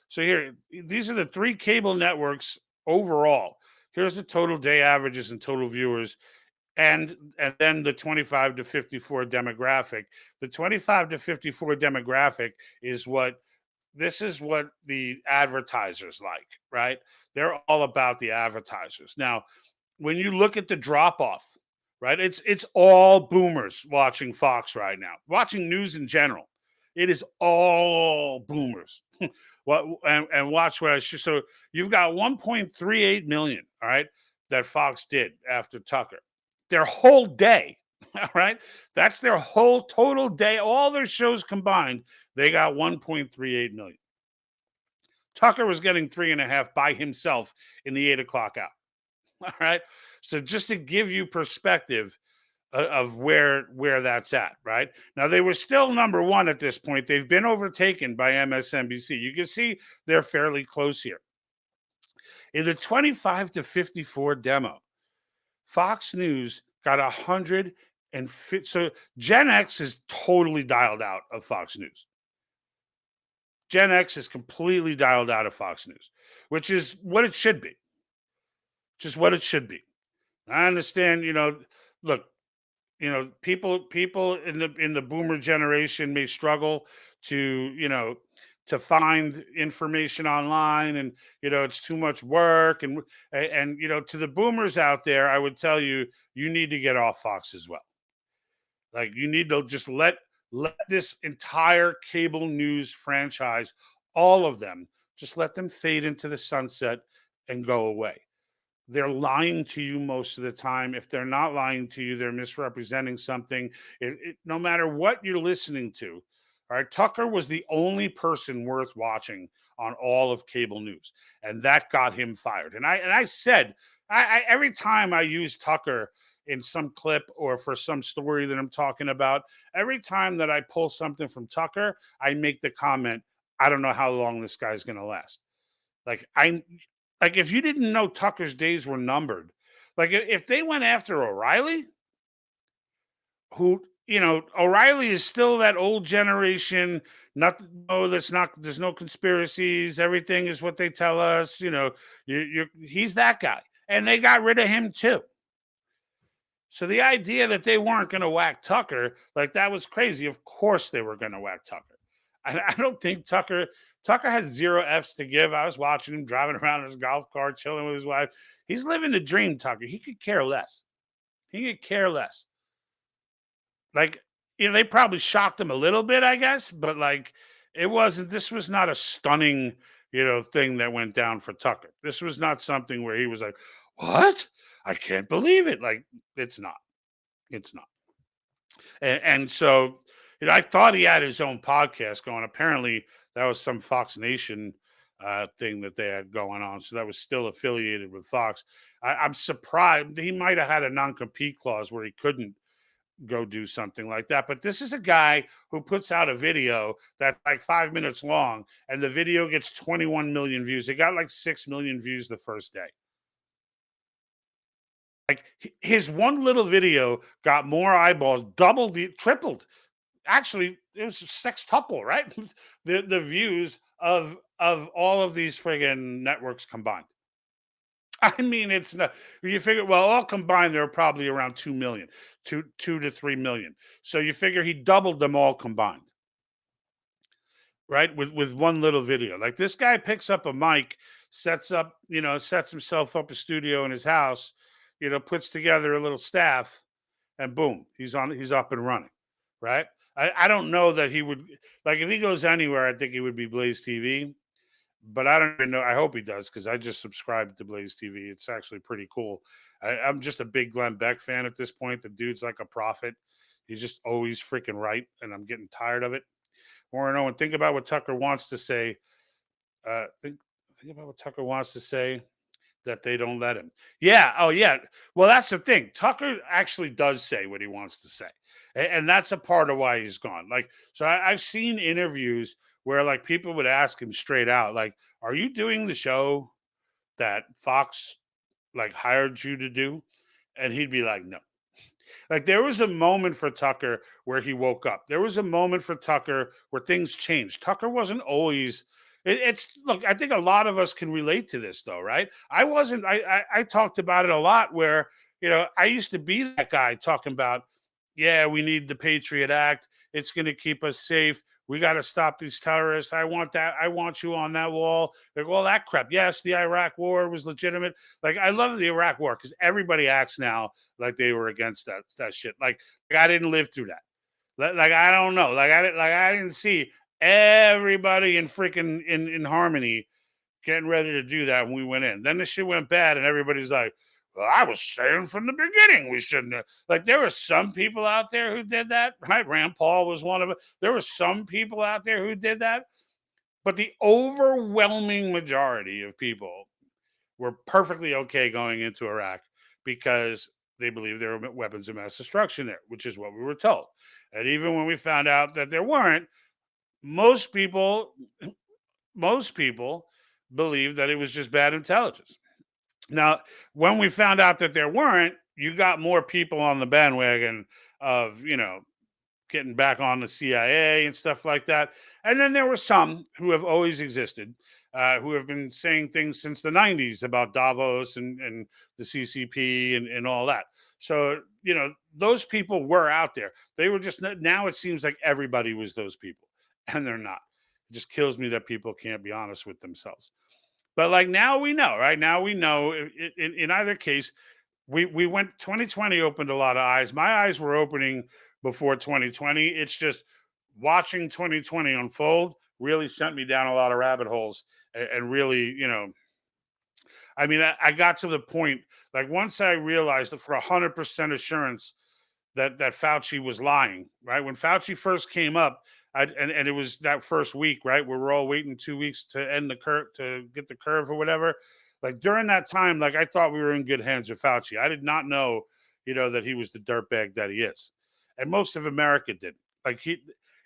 [SPEAKER 1] So here, these are the three cable networks overall. Here's the total day averages and total viewers, and then the 25 to 54 demographic. The 25 to 54 demographic is what this is what the advertisers like, right? They're all about the advertisers. Now, when you look at the drop off, right? It's all boomers watching Fox right now, watching news in general. It is all boomers. What and watch what I should. So you've got 1.38 million, all right, that Fox did after Tucker. Their whole day, all right, that's their whole total day. All their shows combined, they got 1.38 million. Tucker was getting 3.5 by himself in the 8 o'clock hour. All right. So just to give you perspective of where that's at, right? Now they were still number one at this point. They've been overtaken by MSNBC. You can see they're fairly close here. In the 25 to 54 demo, Fox News got 150. So Gen X is totally dialed out of Fox News. Gen X is completely dialed out of Fox News, which is what it should be. Just what it should be. I understand, look, people in the boomer generation may struggle to, to find information online, and it's too much work, and to the boomers out there, I would tell you, you need to get off Fox as well. Like, you need to just let this entire cable news franchise, all of them, just let them fade into the sunset and go away. They're lying to you most of the time. If they're not lying to you, they're misrepresenting something. No matter what you're listening to, all right, Tucker was the only person worth watching on all of cable news, and that got him fired. And I said, every time I use Tucker in some clip or for some story that I'm talking about, every time that I pull something from Tucker, I make the comment, I don't know how long this guy's going to last. Like, if you didn't know Tucker's days were numbered, like if they went after O'Reilly, who, O'Reilly is still that old generation. Not, no, that's not. There's no conspiracies. Everything is what they tell us. He's that guy, and they got rid of him too. So the idea that they weren't going to whack Tucker, like, that was crazy. Of course they were going to whack Tucker. I don't think Tucker has zero F's to give. I was watching him driving around in his golf cart, chilling with his wife. He's living the dream, Tucker. He could care less. He could care less. Like, they probably shocked him a little bit, I guess, but like, this was not a stunning, thing that went down for Tucker. This was not something where he was like, what? I can't believe it. Like, it's not. It's not. And so, I thought he had his own podcast going. Apparently, that was some Fox Nation thing that they had going on. So that was still affiliated with Fox. I'm surprised he might have had a non-compete clause where he couldn't go do something like that. But this is a guy who puts out a video that's like 5 minutes long, and the video gets 21 million views. It got like 6 million views the first day. Like, his one little video got more eyeballs, tripled. Actually, it was a sextuple, right? the views of all of these friggin' networks combined. I mean, it's not. You figure, well, all combined, they're probably around 2 million, 2 to 3 million. So you figure he doubled them all combined, right? With one little video. Like, this guy picks up a mic, sets himself up a studio in his house, puts together a little staff, and boom, he's up and running, right? I don't know that he would, like, if he goes anywhere, I think it would be Blaze TV, but I don't even know. I hope he does, because I just subscribed to Blaze TV. It's actually pretty cool. I'm just a big Glenn Beck fan at this point. The dude's like a prophet. He's just always freaking right, and I'm getting tired of it. More and think about what Tucker wants to say. Think about what Tucker wants to say, that they don't let him. Yeah. Oh, yeah. Well, that's the thing. Tucker actually does say what he wants to say. And that's a part of why he's gone. Like, so I've seen interviews where, like, people would ask him straight out, like, are you doing the show? that Fox like hired you to do? And he'd be like, no. Like there was a moment for Tucker where he woke up. There was a moment for Tucker where things changed. Tucker wasn't always. It's look. I think a lot of us can relate to this, though, right? I wasn't. I talked about it a lot. Where I used to be that guy talking about, yeah, we need the Patriot Act. It's going to keep us safe. We got to stop these terrorists. I want that. I want you on that wall. Like all that crap. Yes, the Iraq War was legitimate. Like I love the Iraq War because everybody acts now like they were against that shit. Like I didn't live through that. Like I don't know. I didn't see everybody in freaking in harmony getting ready to do that when we went in. Then the shit went bad, and everybody's like, "Well, I was saying from the beginning we shouldn't have." Like there were some people out there who did that, right? Rand Paul was one of them. There were some people out there who did that, but the overwhelming majority of people were perfectly okay going into Iraq because they believed there were weapons of mass destruction there, which is what we were told. And even when we found out that there weren't, most people, most people believed that it was just bad intelligence. Now, when we found out that there weren't, you got more people on the bandwagon of, getting back on the CIA and stuff like that. And then there were some who have always existed, who have been saying things since the 90s about Davos and the CCP and all that. So, those people were out there. They were just, now it seems like everybody was those people, and they're not. It just kills me that people can't be honest with themselves. But like now we know, right? Now we know in either case, we went 2020 opened a lot of eyes. My eyes were opening before 2020. It's just watching 2020 unfold really sent me down a lot of rabbit holes and really, I mean, I got to the point like once I realized that for 100% assurance that Fauci was lying, right? When Fauci first came up, and it was that first week, right, where we're all waiting 2 weeks to end the curve to get the curve or whatever. Like during that time, like I thought we were in good hands with Fauci. I did not know, that he was the dirtbag that he is, and most of America did. Like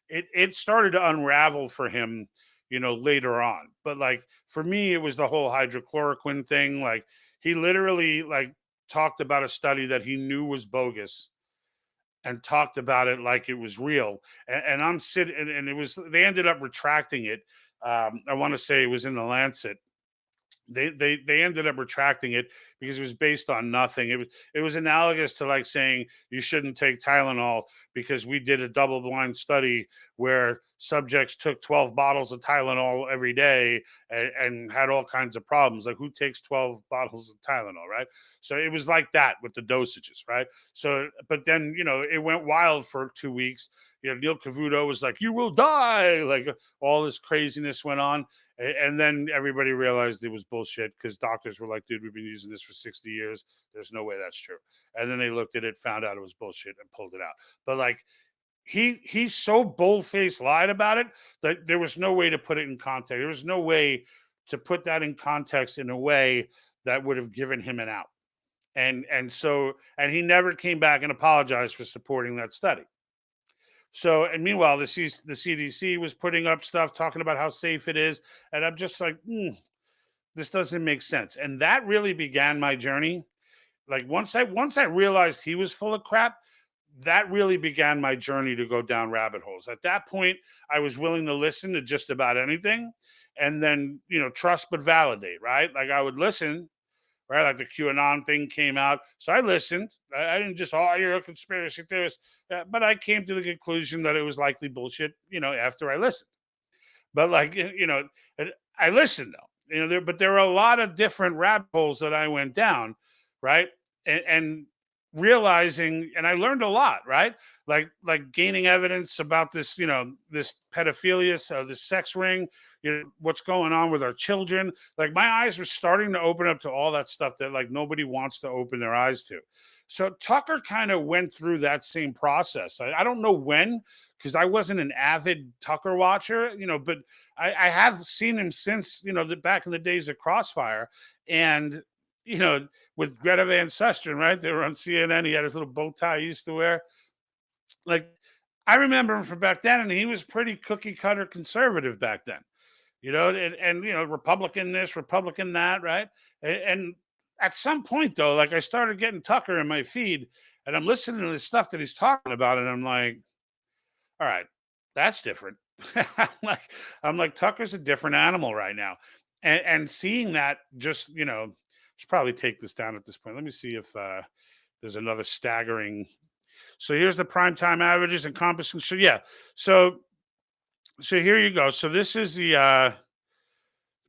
[SPEAKER 1] it started to unravel for him, later on. But like for me, it was the whole hydrochloroquine thing. Like he literally like talked about a study that he knew was bogus and talked about it like it was real. And I'm sitting, and it was, they ended up retracting it. I want to say it was in the Lancet. They ended up retracting it because it was based on nothing. It was analogous to like saying you shouldn't take Tylenol because we did a double blind study where subjects took 12 bottles of Tylenol every day and had all kinds of problems. Like who takes 12 bottles of Tylenol, right? So it was like that with the dosages, right? So, but then it went wild for 2 weeks. Neil Cavuto was like, "You will die!" Like all this craziness went on. And then everybody realized it was bullshit because doctors were like, "Dude, we've been using this for 60 years. There's no way that's true." And then they looked at it, found out it was bullshit, and pulled it out. But like he so bull-faced lied about it that there was no way to put it in context. There was no way to put that in context in a way that would have given him an out. And he never came back and apologized for supporting that study. So, and meanwhile, the CDC was putting up stuff talking about how safe it is. And I'm just like, this doesn't make sense. And that really began my journey. Like once I realized he was full of crap, that really began my journey to go down rabbit holes. At that point, I was willing to listen to just about anything and then, trust but validate, right? Like I would listen, right? Like the QAnon thing came out. So I listened. I didn't just, oh, you're a conspiracy theorist. But I came to the conclusion that it was likely bullshit, after I listened. But like, I listened though, but there were a lot of different rabbit holes that I went down, right? And realizing, and I learned a lot, right? Like gaining evidence about this, this pedophilia, so this sex ring, what's going on with our children. Like my eyes were starting to open up to all that stuff that like nobody wants to open their eyes to. So Tucker kind of went through that same process. I don't know when, because I wasn't an avid Tucker watcher, but I have seen him since, back in the days of Crossfire. And, with Greta Van Susteren, right? They were on CNN. He had his little bow tie he used to wear. Like, I remember him from back then, and he was pretty cookie cutter conservative back then. and Republican this, Republican that, right? And at some point, though, like I started getting Tucker in my feed, and I'm listening to the stuff that he's talking about, and I'm like, all right, that's different. I'm like, Tucker's a different animal right now, and seeing that, just should probably take this down at this point. Let me see if there's another staggering. So here's the primetime averages encompassing. So yeah, so here you go. So this is the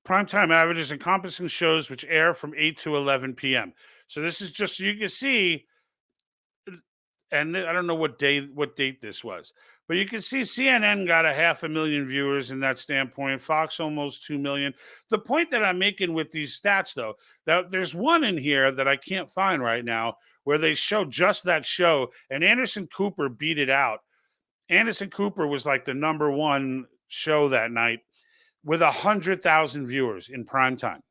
[SPEAKER 1] primetime averages encompassing shows which air from 8 to 11 p.m. So this is just so you can see, and I don't know what date this was, but you can see CNN got a 500,000 viewers in that standpoint. Fox almost 2 million. The point that I'm making with these stats, though, now there's one in here that I can't find right now where they show just that show, and Anderson Cooper beat it out. Anderson Cooper was like the number one show that night with 100,000 viewers in prime time.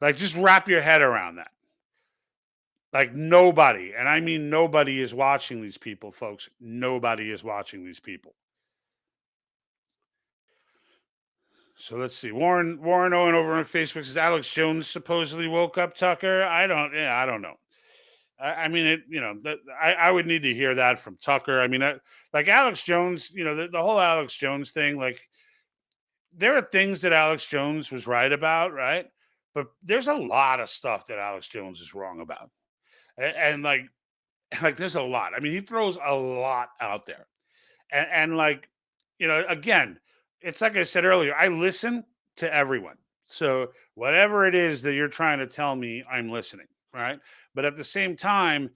[SPEAKER 1] Like, just wrap your head around that. Like, nobody, and I mean nobody, is watching these people, folks. Nobody is watching these people. So let's see. Warren Owen over on Facebook says Alex Jones supposedly woke up Tucker. I don't. Yeah, I don't know. I mean, I would need to hear that from Tucker. I mean, like Alex Jones. The whole Alex Jones thing. Like, there are things that Alex Jones was right about, right? But there's a lot of stuff that Alex Jones is wrong about, and like there's a lot. I mean, he throws a lot out there, and like, again, it's like I said earlier. I listen to everyone, so whatever it is that you're trying to tell me, I'm listening, right? But at the same time,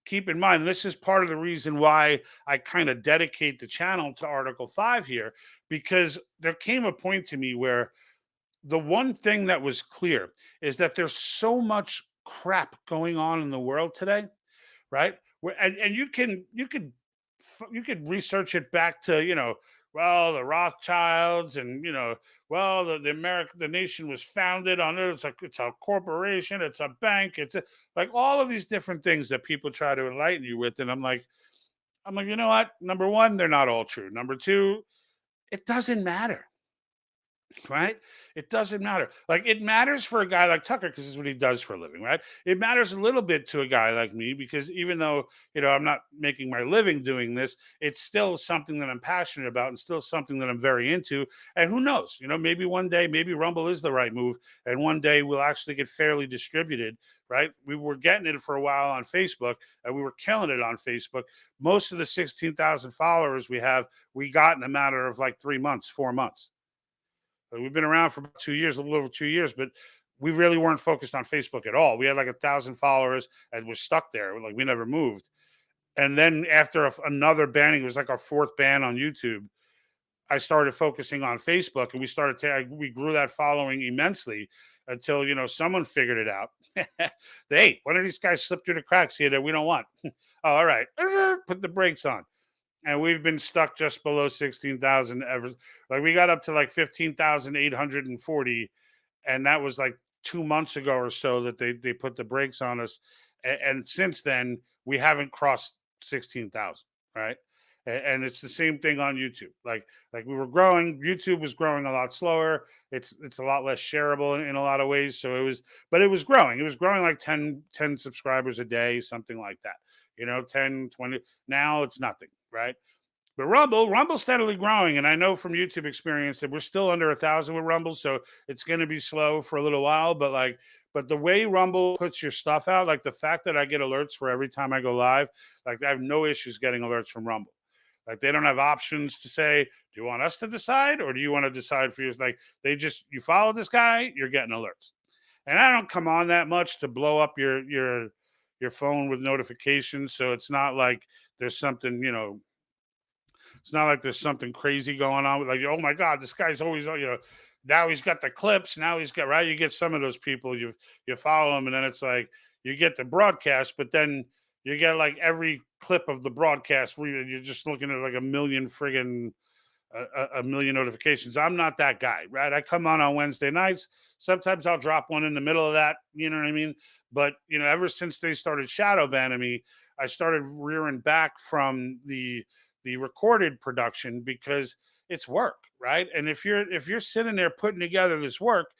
[SPEAKER 1] keep in mind, this is part of the reason why I kind of dedicate the channel to Article 5 here, because there came a point to me where the one thing that was clear is that there's so much crap going on in the world today, right? And you could research it back to, well, the Rothschilds, and well, the nation was founded on it. It's a corporation, it's a bank, like all of these different things that people try to enlighten you with. And I'm like, you know what? Number one, they're not all true. Number two, it doesn't matter. Right? It doesn't matter. Like, it matters for a guy like Tucker because this is what he does for a living, right? It matters a little bit to a guy like me because even though, I'm not making my living doing this, it's still something that I'm passionate about and still something that I'm very into. And who knows, maybe one day, maybe Rumble is the right move. And one day we'll actually get fairly distributed, right? We were getting it for a while on Facebook and we were killing it on Facebook. Most of the 16,000 followers we got in a matter of like 3 months, 4 months. We've been around for about 2 years, a little over 2 years, but we really weren't focused on Facebook at all. We had like 1,000 followers and we're stuck there. Like, we never moved. And then after another banning, it was like our fourth ban on YouTube. I started focusing on Facebook, and we grew that following immensely until someone figured it out. Hey, one of these guys slipped through the cracks here that we don't want. Oh, all right, put the brakes on. And we've been stuck just below 16,000 ever. Like, we got up to like 15,840, and that was like 2 months ago or so that they put the brakes on us. And since then, we haven't crossed 16,000, right? And it's the same thing on YouTube. Like we were growing, YouTube was growing a lot slower. It's a lot less shareable in a lot of ways. So but it was growing. It was growing like 10 subscribers a day, something like that. 10, 20. Now it's nothing, right? But Rumble's steadily growing, and I know from YouTube experience that we're still under 1,000 with Rumble, so it's going to be slow for a little while. But the way Rumble puts your stuff out, like the fact that I get alerts for every time I go live, like I have no issues getting alerts from Rumble. Like, they don't have options to say, do you want us to decide, or do you want to decide for you? Like, you follow this guy, you're getting alerts. And I don't come on that much to blow up your phone with notifications, so it's not like there's something, it's not like there's something crazy going on with, like, oh my God, this guy's always, now he's got the clips. Now he's got, right. You get some of those people, you follow them, and then it's like you get the broadcast, but then you get like every clip of the broadcast where you're just looking at like a million notifications. I'm not that guy, right? I come on Wednesday nights. Sometimes I'll drop one in the middle of that. You know what I mean? But ever since they started shadow banning me, I started rearing back from the recorded production because it's work, right? And if you're sitting there putting together this work,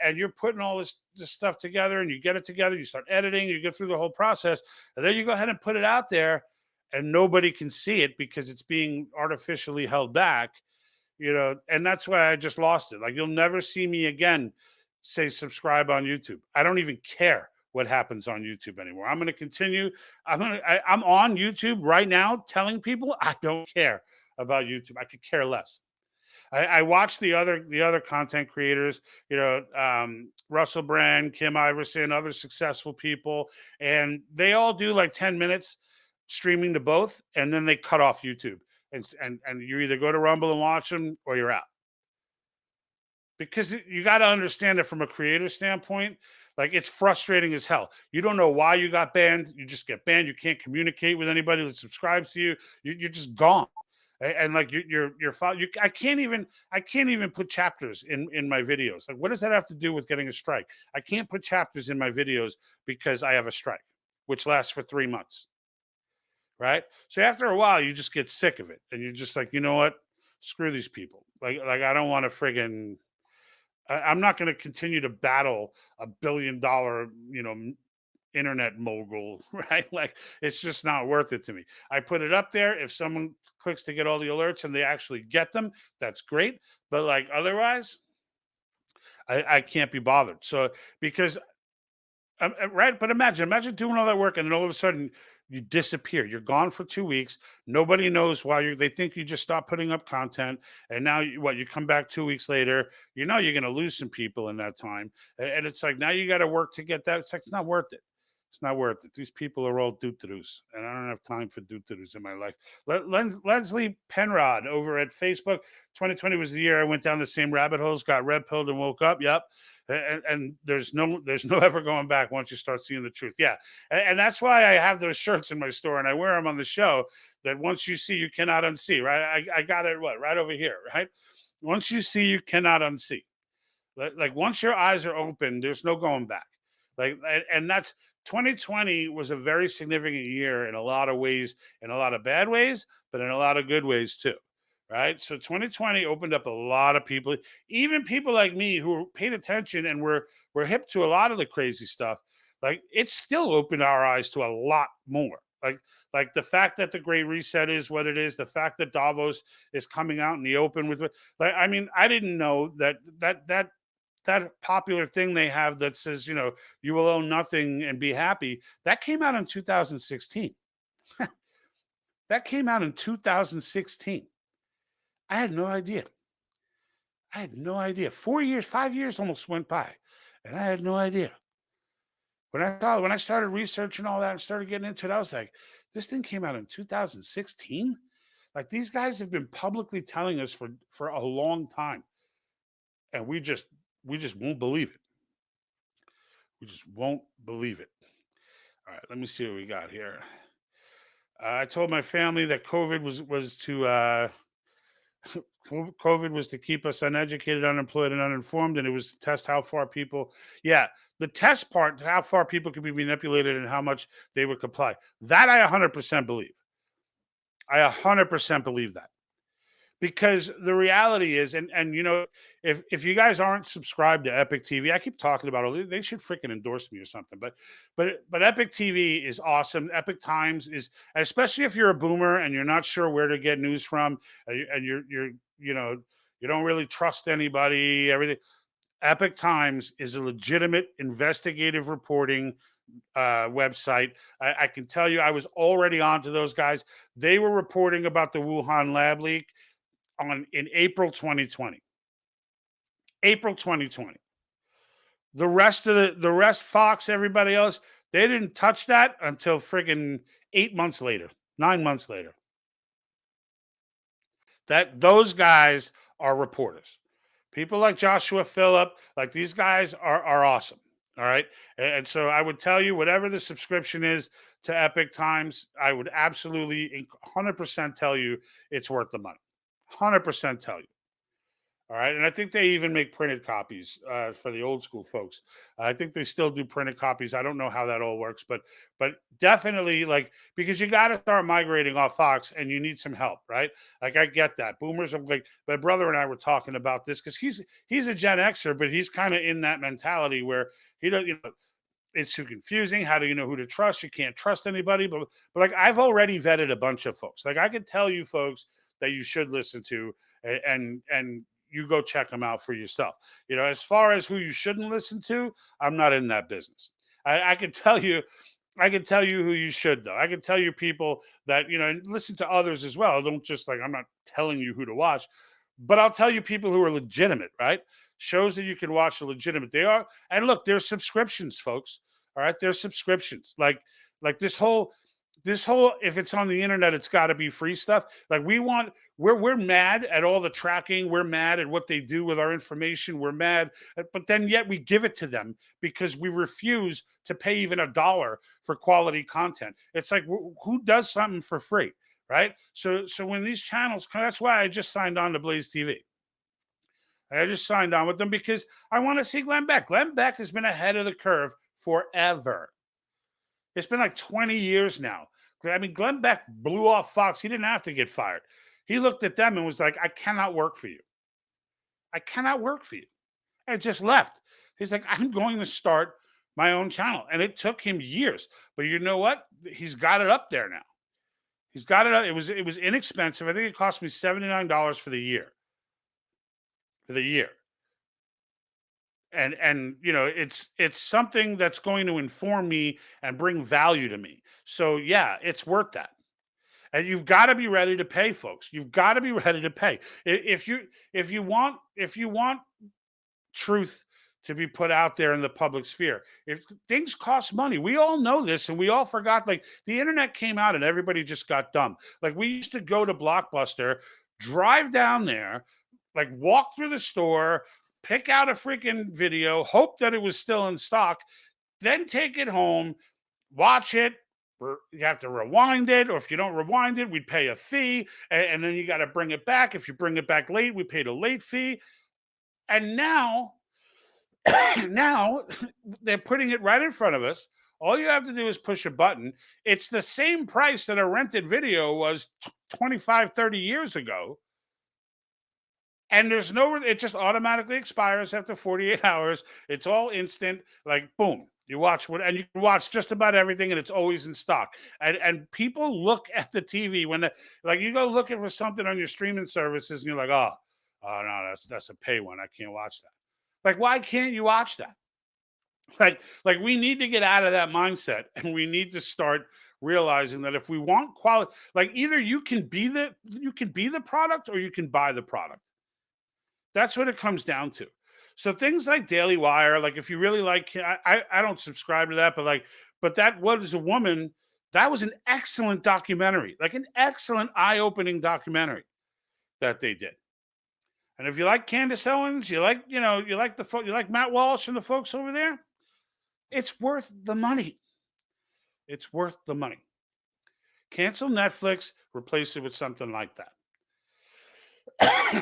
[SPEAKER 1] and you're putting all this stuff together, and you get it together, you start editing, you go through the whole process, and then you go ahead and put it out there, and nobody can see it because it's being artificially held back, and that's why I just lost it. Like, you'll never see me again say subscribe on YouTube. I don't even care what happens on YouTube anymore. I'm going to continue. I'm on YouTube right now telling people I don't care about YouTube. I could care less. I watch the other content creators, Russell Brand, Kim Iverson, other successful people, and they all do like 10 minutes streaming to both, and then they cut off YouTube, and you either go to Rumble and watch them, or you're out. Because you got to understand it from a creator standpoint. Like, it's frustrating as hell. You don't know why you got banned. You just get banned. You can't communicate with anybody that subscribes to you. You're just gone. And like, I can't even put chapters in my videos. Like, what does that have to do with getting a strike? I can't put chapters in my videos because I have a strike, which lasts for 3 months. Right. So after a while, you just get sick of it, and you're just like, you know what? Screw these people. Like I don't want to friggin' I'm not going to continue to battle $1 billion, internet mogul, right? Like, it's just not worth it to me. I put it up there. If someone clicks to get all the alerts and they actually get them, that's great. But like, otherwise, I can't be bothered. So, because right, but imagine doing all that work, and then all of a sudden you disappear. You're gone for 2 weeks. Nobody knows why. They think you just stopped putting up content, and now you come back 2 weeks later. You're going to lose some people in that time, and it's like, now you got to work to get that. It's like, it's not worth it. It's not worth it. These people are all doo-doos, and I don't have time for doo-doos in my life. Leslie Penrod over at Facebook. 2020 was the year I went down the same rabbit holes, got red pilled, and woke up. Yep. And there's no ever going back once you start seeing the truth. Yeah, and that's why I have those shirts in my store, and I wear them on the show. That once you see, you cannot unsee. Right? I got it. Right over here. Right. Once you see, you cannot unsee. Like, once your eyes are open, there's no going back. Like, and that's 2020 was a very significant year in a lot of ways, in a lot of bad ways, but in a lot of good ways too. Right. So 2020 opened up a lot of people, even people like me who paid attention and were hip to a lot of the crazy stuff. Like, it still opened our eyes to a lot more. Like the fact that the Great Reset is what it is, the fact that Davos is coming out in the open with, like, I mean, I didn't know that popular thing they have that says, you will own nothing and be happy. That came out in 2016. That came out in 2016. I had no idea. I had no idea. 4 years, 5 years almost went by, and I had no idea. When I started researching all that and started getting into it, I was like, this thing came out in 2016. Like, these guys have been publicly telling us for a long time, and we just won't believe it. We just won't believe it. All right, let me see what we got here. I told my family that COVID was to keep us uneducated, unemployed, and uninformed, and it was to test how far people. Yeah, the test part, how far people could be manipulated and how much they would comply. That I 100% believe. I 100% believe that. Because the reality is, and if you guys aren't subscribed to Epic TV, I keep talking about it. They should freaking endorse me or something. But Epic TV is awesome. Epic Times is, especially if you're a boomer and you're not sure where to get news from, and you don't really trust anybody. Everything. Epic Times is a legitimate investigative reporting website. I can tell you, I was already on to those guys. They were reporting about the Wuhan lab leak in April 2020. April 2020. The rest, Fox, everybody else, they didn't touch that until friggin' 8 months later, 9 months later. That those guys are reporters. People like Joshua Phillip, like, these guys are awesome. All right. And so I would tell you, whatever the subscription is to Epic Times, I would absolutely 100% tell you it's worth the money. 100% tell you. All right. And I think they even make printed copies for the old school folks. I think they still do printed copies. I don't know how that all works, but definitely like because you got to start migrating off Fox and you need some help, right? Like I get that. Boomers are like my brother and I were talking about this because he's a Gen Xer, but he's kind of in that mentality where he don't, it's too confusing. How do you know who to trust? You can't trust anybody. But like I've already vetted a bunch of folks. Like I could tell you folks that you should listen to and you go check them out for yourself. As far as who you shouldn't listen to, I'm not in that business. I can tell you I can tell you who you should though. I can tell you people that, and listen to others as well. Don't just like I'm not telling you who to watch, but I'll tell you people who are legitimate, right? Shows that you can watch are legitimate. They are, and look, there's subscriptions, folks. All right, there's subscriptions. Like this whole if it's on the internet, it's got to be free stuff. Like we're mad at all the tracking. We're mad at what they do with our information. We're mad, but then yet we give it to them because we refuse to pay even $1 for quality content. It's like who does something for free, right? So when these channels come, that's why I just signed on to Blaze TV. I just signed on with them because I want to see Glenn Beck. Glenn Beck has been ahead of the curve forever. It's been like 20 years now. I mean, Glenn Beck blew off Fox. He didn't have to get fired. He looked at them and was like, I cannot work for you. I cannot work for you. And just left. He's like, I'm going to start my own channel. And it took him years. But you know what? He's got it up there now. He's got it up. It was inexpensive. I think it cost me $79 for the year. For the year. And it's something that's going to inform me and bring value to me. So yeah, it's worth that. And you've got to be ready to pay, folks. You've got to be ready to pay. If you want truth to be put out there in the public sphere, if things cost money, we all know this, and we all forgot. Like the internet came out, and everybody just got dumb. Like we used to go to Blockbuster, drive down there, like walk through the store, pick out a freaking video, hope that it was still in stock, then take it home, watch it. You have to rewind it, or if you don't rewind it, we pay a fee, and then you got to bring it back. If you bring it back late, we paid a late fee. And now, now they're putting it right in front of us. All you have to do is push a button. It's the same price that a rented video was 25, 30 years ago. And there's it just automatically expires after 48 hours. It's all instant, like boom. You watch and you can watch just about everything, and it's always in stock. And people look at the TV when like you go looking for something on your streaming services, and you're like, oh no, that's a pay one. I can't watch that. Like, why can't you watch that? Like we need to get out of that mindset, and we need to start realizing that if we want quality, like either you can be the product or you can buy the product. That's what it comes down to. So things like Daily Wire, like if you really like, I don't subscribe to that, but that was a woman. That was an excellent documentary, like an excellent eye-opening documentary that they did. And if you like Candace Owens, you like Matt Walsh and the folks over there, it's worth the money. It's worth the money. Cancel Netflix, replace it with something like that.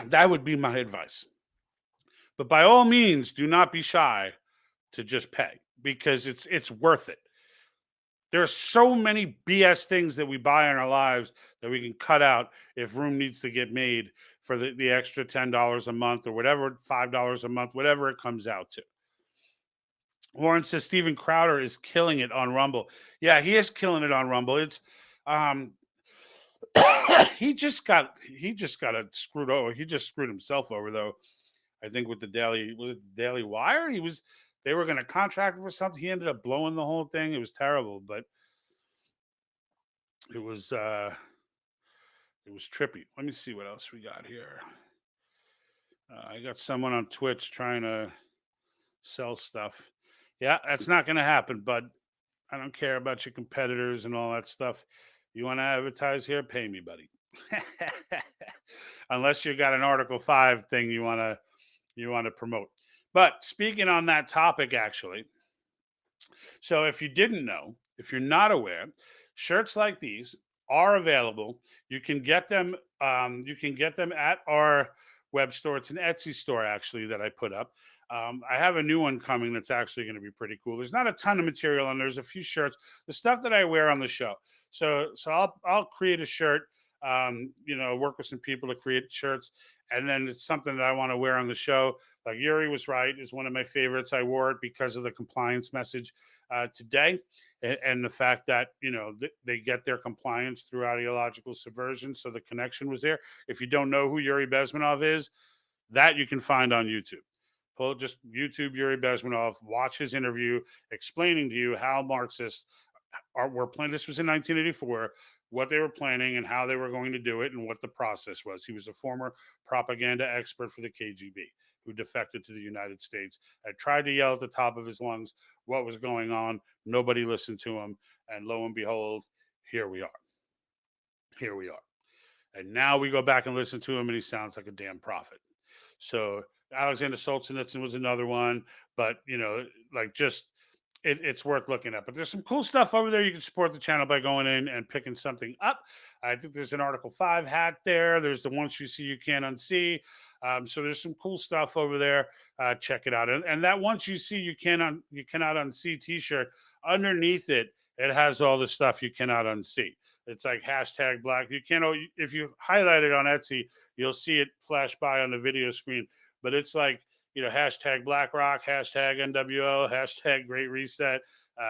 [SPEAKER 1] That would be my advice. But by all means, do not be shy to just pay because it's worth it. There are so many BS things that we buy in our lives that we can cut out if room needs to get made for the extra $10 a month or whatever, $5 a month, whatever it comes out to. Warren says Steven Crowder is killing it on Rumble. Yeah, he is killing it on Rumble. It's he just got it screwed over. He just screwed himself over though. I think with the Daily Wire, they were going to contract him for something. He ended up blowing the whole thing. It was terrible, but it was trippy. Let me see what else we got here. I got someone on Twitch trying to sell stuff. Yeah, that's not going to happen, bud. I don't care about your competitors and all that stuff. You want to advertise here? Pay me, buddy. Unless you got an Article 5 thing you want to promote. But speaking on that topic, actually, so if you didn't know, if you're not aware, shirts like these are available. You can get them. You can get them at our web store. It's an Etsy store actually that I put up. I have a new one coming that's actually going to be pretty cool. There's not a ton of material, and there's a few shirts, the stuff that I wear on the show. So I'll create a shirt. Work with some people to create shirts, and then it's something that I want to wear on the show. Like Yuri was right, is one of my favorites. I wore it because of the compliance message today, and the fact that they get their compliance through ideological subversion. So the connection was there. If you don't know who Yuri Bezmenov is, that you can find on YouTube. Pull just YouTube Yuri Bezmenov, watch his interview explaining to you how Marxists were planning. This was in 1984, what they were planning and how they were going to do it and what the process was. He was a former propaganda expert for the KGB who defected to the United States. I tried to yell at the top of his lungs what was going on. Nobody listened to him. And lo and behold, here we are. Here we are. And now we go back and listen to him, and he sounds like a damn prophet. So Alexander Solzhenitsyn was another one, but like just it's worth looking at. But there's some cool stuff over there. You can support the channel by going in and picking something up. I think there's an Article 5 hat there. There's the once you see, you can't unsee. So there's some cool stuff over there. Check it out. And that once you see, you cannot unsee t-shirt, underneath it, it has all the stuff you cannot unsee. It's like hashtag black. You can't, if you highlight it on Etsy, you'll see it flash by on the video screen. But it's like, hashtag BlackRock, hashtag NWO, hashtag Great Reset,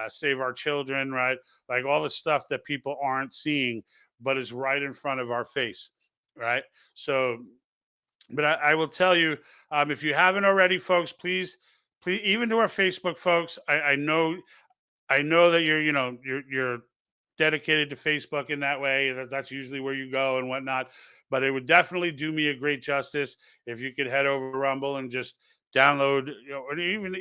[SPEAKER 1] Save Our Children, right? Like all the stuff that people aren't seeing, but is right in front of our face, right? So, but I will tell you, if you haven't already, folks, please, even to our Facebook folks, I know that you're dedicated to Facebook in that way. That's usually where you go and whatnot. But it would definitely do me a great justice if you could head over to Rumble and just download, or even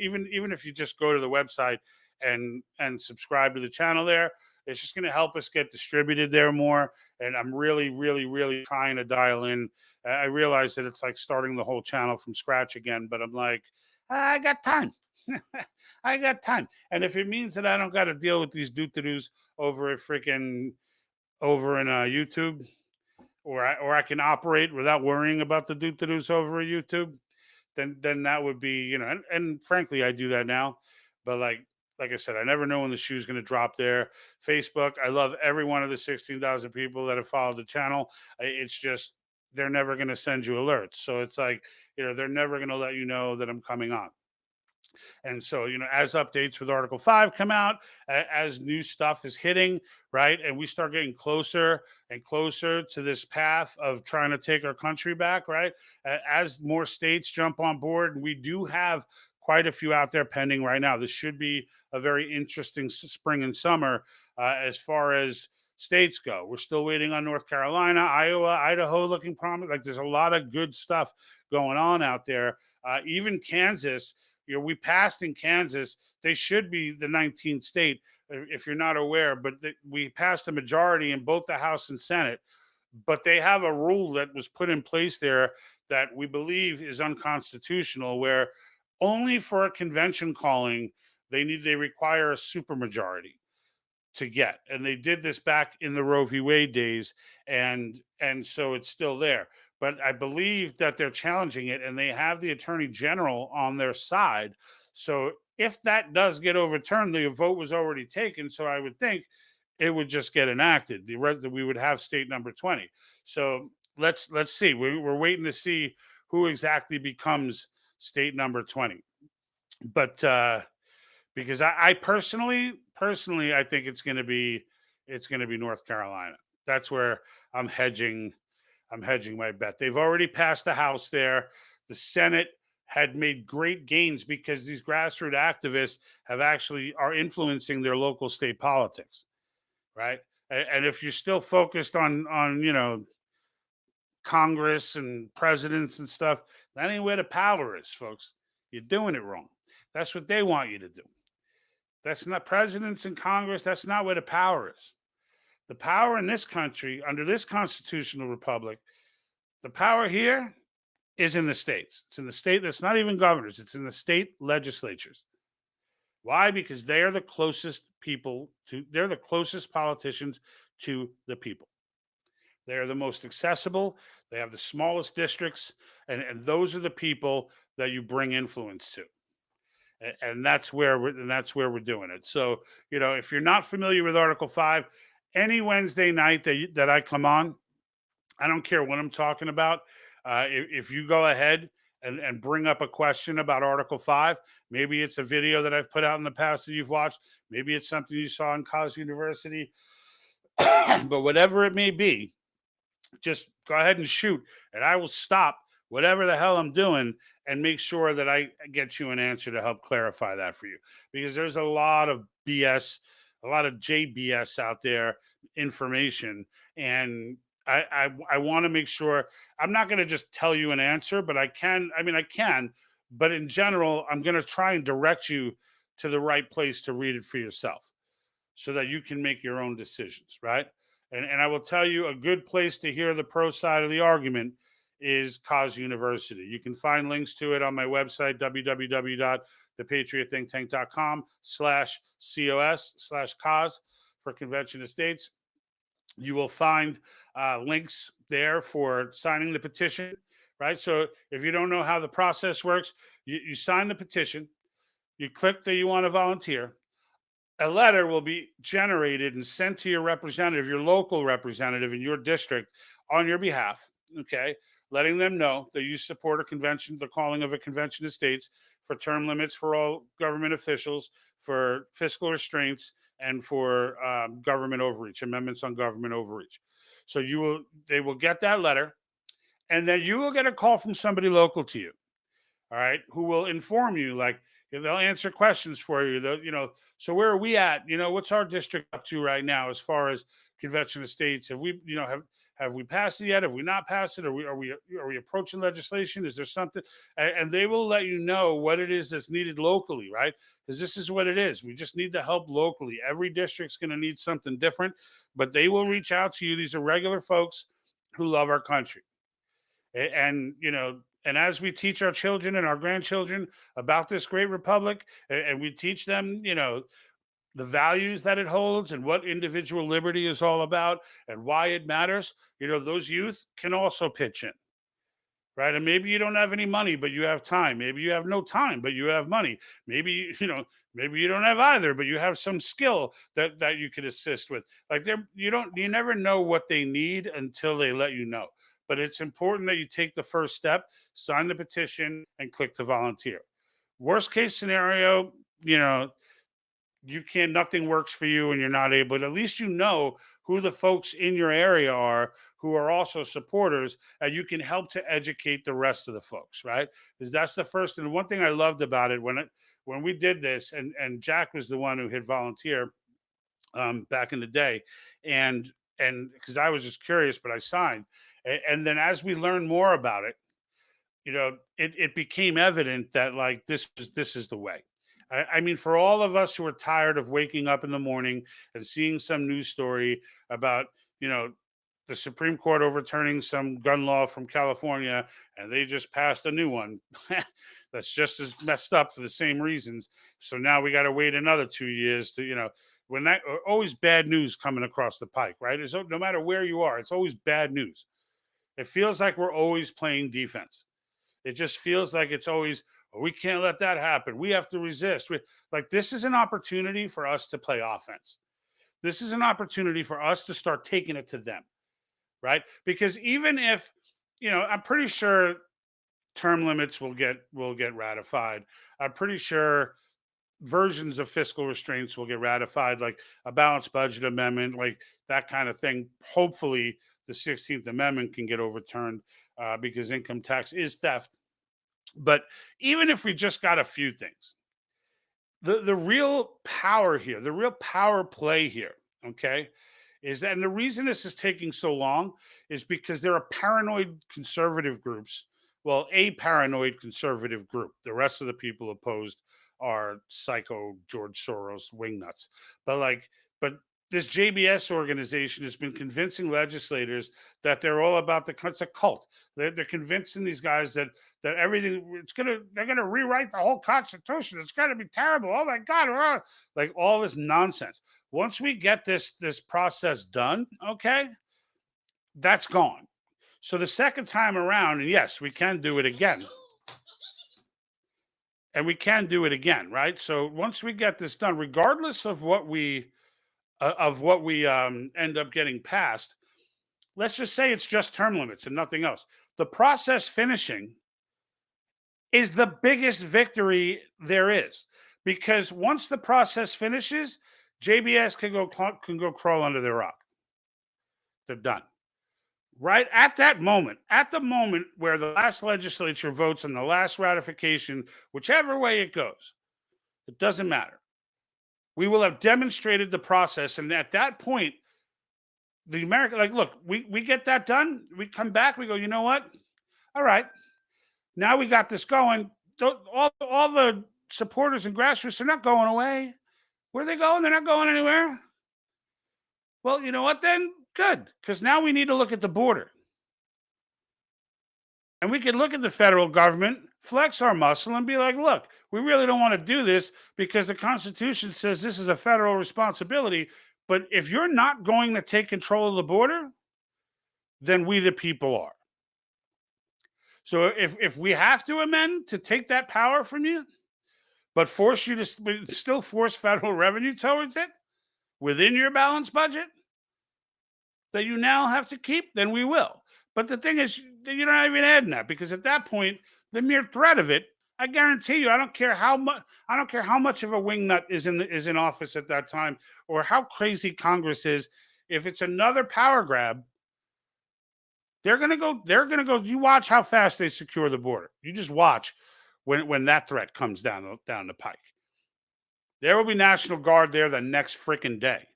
[SPEAKER 1] if you just go to the website and subscribe to the channel there. It's just going to help us get distributed there more. And I'm really, really, really trying to dial in. I realize that it's like starting the whole channel from scratch again, but I'm like, I got time. I got time. And if it means that I don't got to deal with these doo-doo-doos over over in YouTube, or I can operate without worrying about the doo-doo-doos over YouTube, then that would be, and frankly, I do that now. But like I said, I never know when the shoe's going to drop there. Facebook, I love every one of the 16,000 people that have followed the channel. It's just they're never going to send you alerts. So it's like, they're never going to let you know that I'm coming on. And so, as updates with Article 5 come out, as new stuff is hitting, right, and we start getting closer and closer to this path of trying to take our country back, right, as more states jump on board, and we do have quite a few out there pending right now. This should be a very interesting spring and summer as far as states go. We're still waiting on North Carolina, Iowa, Idaho looking promising. Like there's a lot of good stuff going on out there. Even Kansas, we passed in Kansas. They should be the 19th state, if you're not aware, but we passed a majority in both the House and Senate. But they have a rule that was put in place there that we believe is unconstitutional, where only for a convention calling they require a supermajority to get, and they did this back in the Roe v. Wade days, and so it's still there. But I believe that they're challenging it, and they have the attorney general on their side. So if that does get overturned, the vote was already taken. So I would think it would just get enacted. We would have state number 20. So let's see. We're waiting to see who exactly becomes state number 20. But because I personally, I think it's going to be North Carolina. That's where I'm hedging my bet. They've already passed the House there. The Senate had made great gains because these grassroots activists are influencing their local state politics, right? And if you're still focused on Congress and presidents and stuff, that ain't where the power is, folks. You're doing it wrong. That's what they want you to do. That's not presidents and Congress. That's not where the power is. The power in this country, under this constitutional republic, the power here is in the states. It's in the state. That's not even governors. It's in the state legislatures. Why? Because they are the closest they're the closest politicians to the people. They are the most accessible. They have the smallest districts, and those are the people that you bring influence to. And that's where we're doing it. So, if you're not familiar with Article 5, any Wednesday night that I come on, I don't care what I'm talking about. If you go ahead and bring up a question about Article 5, maybe it's a video that I've put out in the past that you've watched, maybe it's something you saw in Cause University, but whatever it may be, just go ahead and shoot, and I will stop whatever the hell I'm doing and make sure that I get you an answer to help clarify that for you. Because there's a lot of BS, a lot of JBS out there, information, and I want to make sure I'm not going to just tell you an answer, but I can. I mean, I can, but in general, I'm going to try and direct you to the right place to read it for yourself so that you can make your own decisions, right? And I will tell you, a good place to hear the pro side of the argument is Cause University. You can find links to it on my website, www.thepatriotthinktank.com/COS/cause for convention estates. You will find links there for signing the petition, right? So if you don't know how the process works, you sign the petition, you click that you want to volunteer, a letter will be generated and sent to your representative, your local representative in your district on your behalf, okay, letting them know that you support a convention, the calling of a convention of states for term limits for all government officials, for fiscal restraints, and for government overreach, amendments on government overreach. So they will get that letter, and then you will get a call from somebody local to you, all right, who will inform you, like, they'll answer questions for you. So where are we at? What's our district up to right now as far as convention of states? Have we, have we passed it yet? Have we not passed it? Are we approaching legislation? Is there something? And they will let you know what it is that's needed locally, right? Because this is what it is. We just need the help locally. Every district's going to need something different, but they will reach out to you. These are regular folks who love our country. And as we teach our children and our grandchildren about this great republic, and we teach them, the values that it holds and what individual liberty is all about and why it matters, those youth can also pitch in, right? And maybe you don't have any money, but you have time. Maybe you have no time, but you have money. Maybe, maybe you don't have either, but you have some skill that you could assist with. Like, you never know what they need until they let you know. But it's important that you take the first step, sign the petition, and click to volunteer. Worst case scenario, nothing works for you and you're not able, but at least you know who the folks in your area are who are also supporters, and you can help to educate the rest of the folks, right? Because that's the first. And one thing I loved about it when we did this, and Jack was the one who hit volunteer back in the day, and because I was just curious, but I signed. And then as we learned more about it, it became evident that, like, this is the way. I mean, for all of us who are tired of waking up in the morning and seeing some news story about, the Supreme Court overturning some gun law from California, and they just passed a new one that's just as messed up for the same reasons. So now we got to wait another 2 years to, when that always bad news coming across the pike, right? No matter where you are, it's always bad news. It feels like we're always playing defense. It just feels like it's always, "Oh, we can't let that happen. We have to resist." Like, this is an opportunity for us to play offense. This is an opportunity for us to start taking it to them, right? Because even if, I'm pretty sure term limits will get ratified. I'm pretty sure versions of fiscal restraints will get ratified, like a balanced budget amendment, like that kind of thing. Hopefully, the 16th Amendment can get overturned because income tax is theft. But even if we just got a few things, the real power here, the real power play here, okay, is that, and the reason this is taking so long is because there are paranoid conservative groups. Well, a paranoid conservative group. The rest of the people opposed are psycho George Soros wingnuts. But this JBS organization has been convincing legislators that they're all about it's a cult. They're convincing these guys that everything they're gonna rewrite the whole Constitution. It's gonna be terrible. Oh my God! Like, all this nonsense. Once we get this process done, okay, That's gone. So the second time around, and yes, we can do it again. And we can do it again, right? So once we get this done, regardless of what we end up getting passed, let's just say it's just term limits and nothing else. The process finishing is the biggest victory there is, because once the process finishes, JBS can go crawl under the rock. They're done. Right at the moment where the last legislature votes on the last ratification, whichever way it goes, it doesn't matter. We will have demonstrated the process, and at that point, the American, like, look, we get that done. We come back. We go, you know what? All right, now we got this going. All the supporters and grassroots are not going away. Where are they going? They're not going anywhere. Well, you know what then? Good, because now we need to look at the border. And we can look at the federal government, flex our muscle, and be like, look, we really don't want to do this because the Constitution says this is a federal responsibility. But if you're not going to take control of the border, then we, the people, are. So if we have to amend to take that power from you, but force you to still force federal revenue towards it within your balanced budget that you now have to keep, then we will. But the thing is, you're not even adding that, because at that point, the mere threat of it, I guarantee you, I don't care how much of a wingnut is in office at that time, or how crazy Congress is. If it's another power grab, they're gonna go. They're gonna go. You watch how fast they secure the border. You just watch when that threat comes down the pike. There will be National Guard there the next freaking day.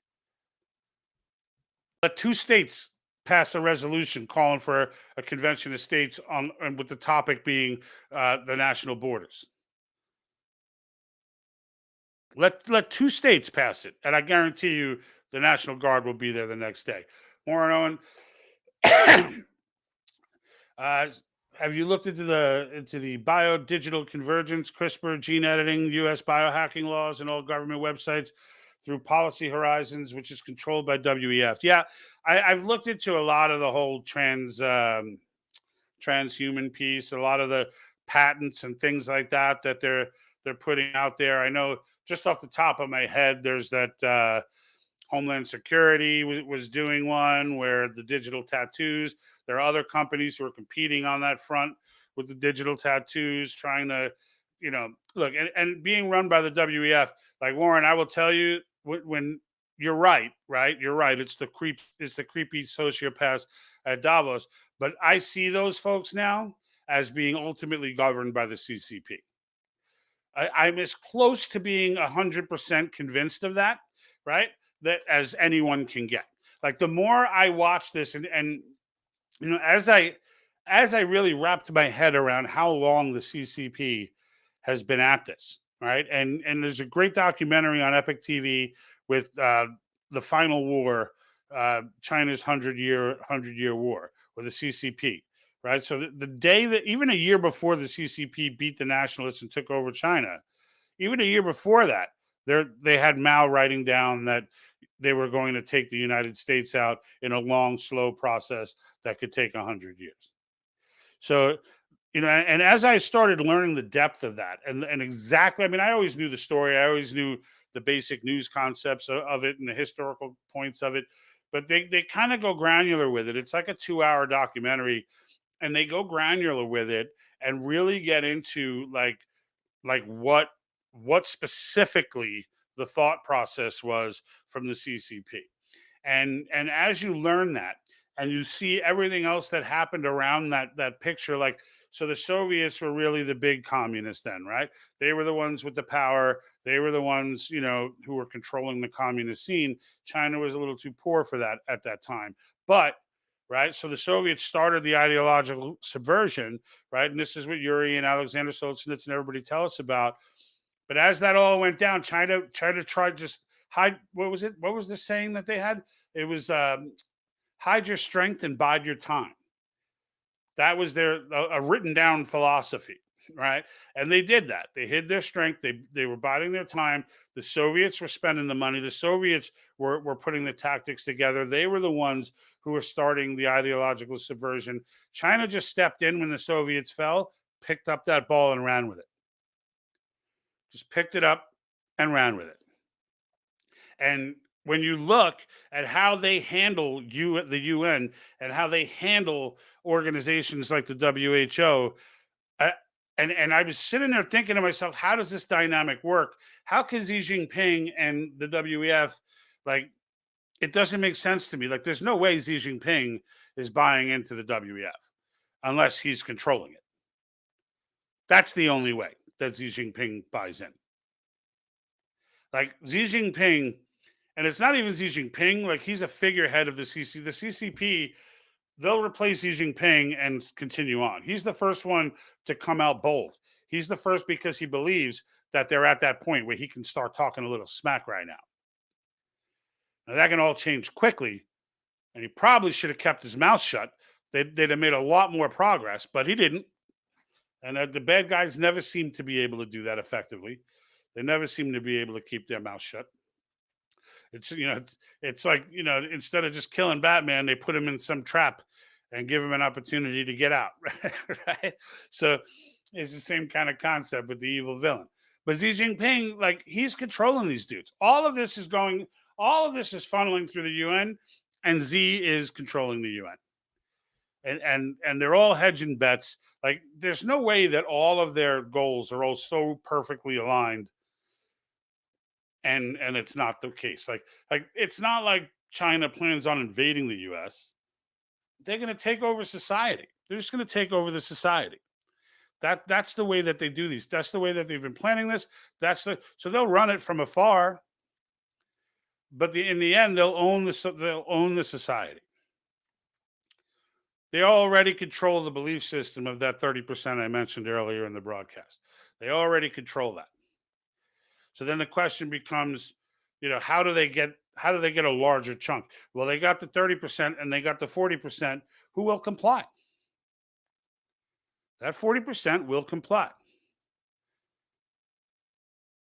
[SPEAKER 1] Let 2 states pass a resolution calling for a convention of states on, and with the topic being the national borders. Let 2 states pass it, and I guarantee you the National Guard will be there the next day. Warren Owen, have you looked into the biodigital convergence, CRISPR, gene editing, U.S. biohacking laws, and all government websites through Policy Horizons, which is controlled by WEF? Yeah, I've looked into a lot of the whole transhuman piece, a lot of the patents and things like that they're putting out there. I know just off the top of my head, there's that Homeland Security was doing one where the digital tattoos. There are other companies who are competing on that front with the digital tattoos, trying to, look, and being run by the WEF. Like, Warren, I will tell you, when you're right, you're right. It's the creepy sociopaths at Davos. But I see those folks now as being ultimately governed by the CCP. I'm as close to being 100% convinced of that, right? That as anyone can get. Like, the more I watch this, and as I really wrapped my head around how long the CCP has been at this, right? And there's a great documentary on Epic TV with the Final War, China's 100-year war, or the CCP, right? So the day that, even a year before the CCP beat the nationalists and took over China, even a year before that, they had Mao writing down that they were going to take the United States out in a long, slow process that could take 100 years. So, and as I started learning the depth of that, and exactly, I mean, I always knew the story. I always knew the basic news concepts of it and the historical points of it, but they kind of go granular with it. It's like a 2-hour documentary, and they go granular with it and really get into like what specifically the thought process was from the CCP. And as you learn that, and you see everything else that happened around that picture, like, so the Soviets were really the big communists then, right? They were the ones with the power. They were the ones, who were controlling the communist scene. China was a little too poor for that at that time. But, right, so the Soviets started the ideological subversion, right? And this is what Yuri and Alexander Solzhenitsyn and everybody tell us about. But as that all went down, China tried just hide. What was it? What was the saying that they had? It was hide your strength and bide your time. That was their a written down philosophy. right? And they did that. They hid their strength. They were biding their time. The Soviets were spending the money. The Soviets were putting the tactics together. They were the ones who were starting the ideological subversion. China just stepped in when the Soviets fell, picked up that ball and ran with it. Just picked it up and ran with it. And when you look at how they handle the UN and how they handle organizations like the WHO, I, and I was sitting there thinking to myself, how does this dynamic work? How can Xi Jinping and the WEF, like, it doesn't make sense to me. Like, there's no way Xi Jinping is buying into the WEF unless he's controlling it. That's the only way that Xi Jinping buys in. Like Xi Jinping, and it's not even Xi Jinping. Like, he's a figurehead of the CC. The CCP, they'll replace Xi Jinping and continue on. He's the first one to come out bold. He's the first because he believes that they're at that point where he can start talking a little smack right now. Now that can all change quickly, and he probably should have kept his mouth shut. They'd have made a lot more progress, but he didn't. And the bad guys never seem to be able to do that effectively. They never seem to be able to keep their mouth shut. It's like, instead of just killing Batman, they put him in some trap and give him an opportunity to get out. Right? So it's the same kind of concept with the evil villain. But Xi Jinping, like, he's controlling these dudes. All of this is funneling through the UN, and Xi is controlling the UN. And they're all hedging bets. Like, there's no way that all of their goals are all so perfectly aligned, and it's not the case. Like it's not like China plans on invading the US. They're going to take over society. They're just going to take over the society. That's the way that they do these. That's the way that they've been planning this. So they'll run it from afar, but in the end they'll own the society. They already control the belief system of that 30% I mentioned earlier in the broadcast. They already control that. So then the question becomes, how do they get a larger chunk? Well, they got the 30% and they got the 40%. Who will comply? That 40% will comply.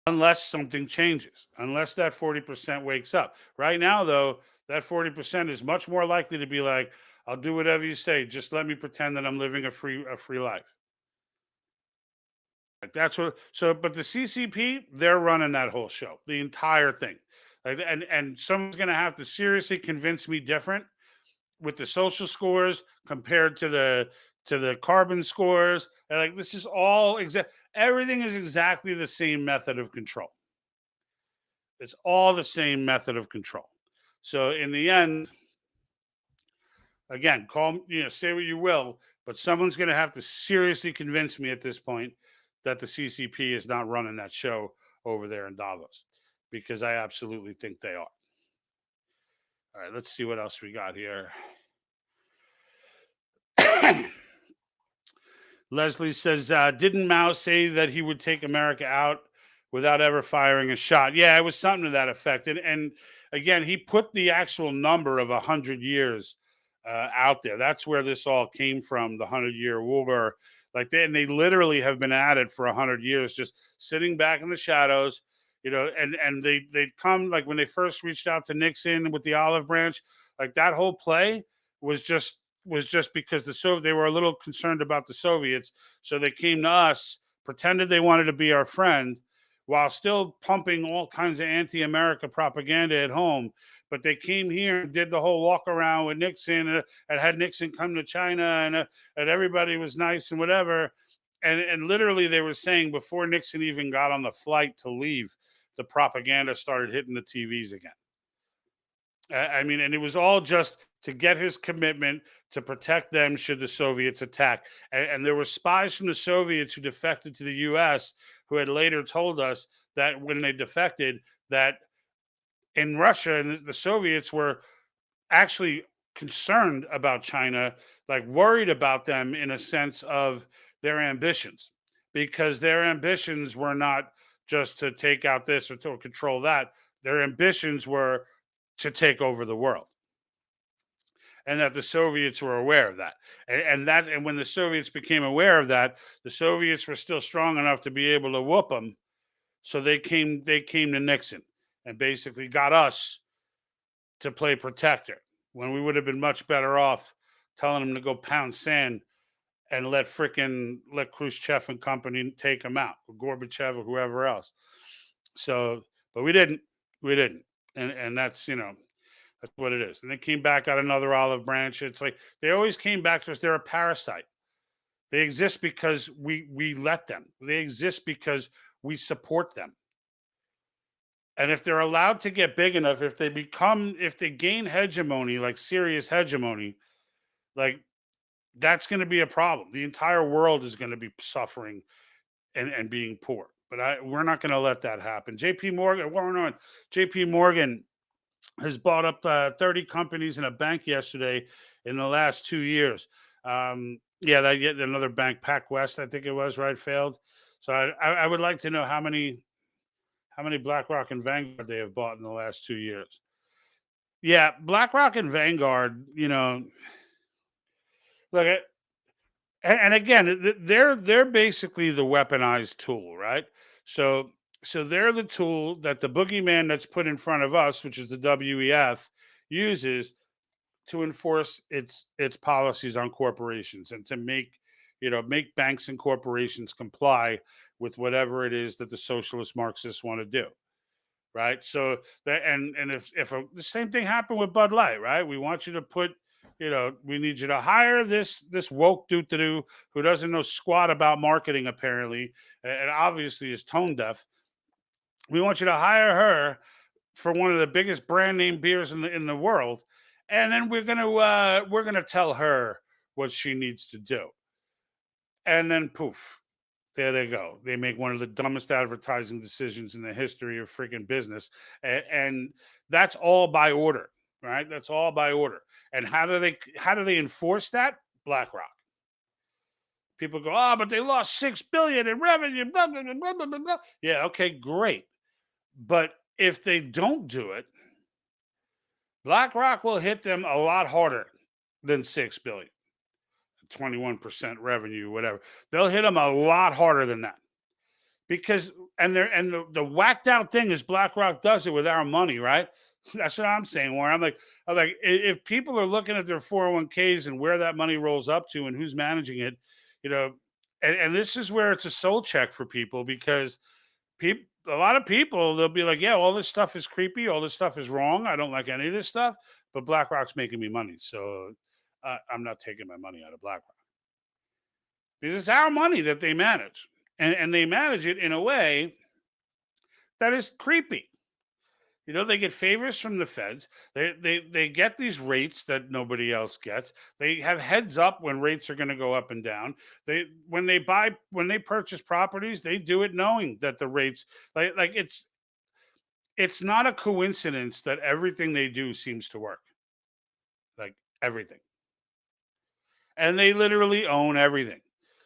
[SPEAKER 1] Unless something changes, unless that 40% wakes up. Right now, though, that 40% is much more likely to be like, I'll do whatever you say. Just let me pretend that I'm living a free life. That's what. So, but the CCP, they're running that whole show, the entire thing. Like, and someone's going to have to seriously convince me different with the social scores compared to the carbon scores. And, like, this is all exact. Everything is exactly the same method of control. It's all the same method of control. So in the end, again, say what you will, but someone's going to have to seriously convince me at this point that the CCP is not running that show over there in Davos, because I absolutely think they are. All right, let's see what else we got here. Leslie says, didn't Mao say that he would take America out without ever firing a shot? Yeah, it was something to that effect. And again, he put the actual number of 100 years out there. That's where this all came from, the 100-year war. Like, they literally have been at it for 100 years, just sitting back in the shadows, and they'd come, like, when they first reached out to Nixon with the olive branch, like, that whole play was just because they were a little concerned about the Soviets. So they came to us, pretended they wanted to be our friend, while still pumping all kinds of anti-America propaganda at home. But they came here and did the whole walk around with Nixon, and had Nixon come to China, and everybody was nice and whatever. And literally they were saying, before Nixon even got on the flight to leave, the propaganda started hitting the TVs again. I mean, and it was all just to get his commitment to protect them should the Soviets attack. And there were spies from the Soviets who defected to the US who had later told us that when they defected, that in Russia and the Soviets were actually concerned about China, like worried about them in a sense of their ambitions, because their ambitions were not just to take out this or to control that. Their ambitions were to take over the world. and that the Soviets were aware of that. And when the Soviets became aware of that, the Soviets were still strong enough to be able to whoop them. So they came to Nixon and basically got us to play protector when we would have been much better off telling them to go pound sand and let Khrushchev and company take him out, or Gorbachev or whoever else. So, but we didn't. We didn't. And that's what it is. And they came back on another olive branch. It's like they always came back to us. They're a parasite. They exist because we let them. They exist because we support them. And if they're allowed to get big enough, if they gain hegemony, like serious hegemony, like that's going to be a problem. The entire world is going to be suffering and being poor. But we're not going to let that happen. JP Morgan, Warren on JP Morgan has bought up 30 companies in a bank yesterday in the last 2 years. Yeah, that yet another bank, PacWest, I think it was, right, failed. So I would like to know how many BlackRock and Vanguard they have bought in the last 2 years. Yeah, BlackRock and Vanguard, look at, and again, they're basically the weaponized tool, right? So so they're the tool that the boogeyman that's put in front of us, which is the WEF, uses to enforce its policies on corporations and to make banks and corporations comply with whatever it is that the socialist Marxists want to do, right? So that and the same thing happened with Bud Light, right? We want you to we need you to hire this woke dude to do who doesn't know squat about marketing apparently, and obviously is tone deaf. We want you to hire her for one of the biggest brand name beers in the world, and then we're gonna tell her what she needs to do, and then poof, there they go. They make one of the dumbest advertising decisions in the history of freaking business. And that's all by order, right? That's all by order. And how do they enforce that? BlackRock. People go, oh, but they lost 6 billion in revenue. Blah, blah, blah, blah, blah, blah. Yeah, okay, great. But if they don't do it, BlackRock will hit them a lot harder than 6 billion, 21% revenue, whatever. They'll hit them a lot harder than that. Because the whacked out thing is BlackRock does it with our money, right? That's what I'm saying. Where I'm like, if people are looking at their 401ks and where that money rolls up to and who's managing it, you know, and this is where it's a soul check for people because a lot of people they'll be like, yeah, all this stuff is creepy, all this stuff is wrong. I don't like any of this stuff, but BlackRock's making me money, so I'm not taking my money out of BlackRock because it's our money that they manage, and they manage it in a way that is creepy. They get favors from the feds. They get these rates that nobody else gets. They have heads up when rates are going to go up and down. When they purchase properties, they do it knowing that the rates like it's not a coincidence that everything they do seems to work. Like everything. And they literally own everything.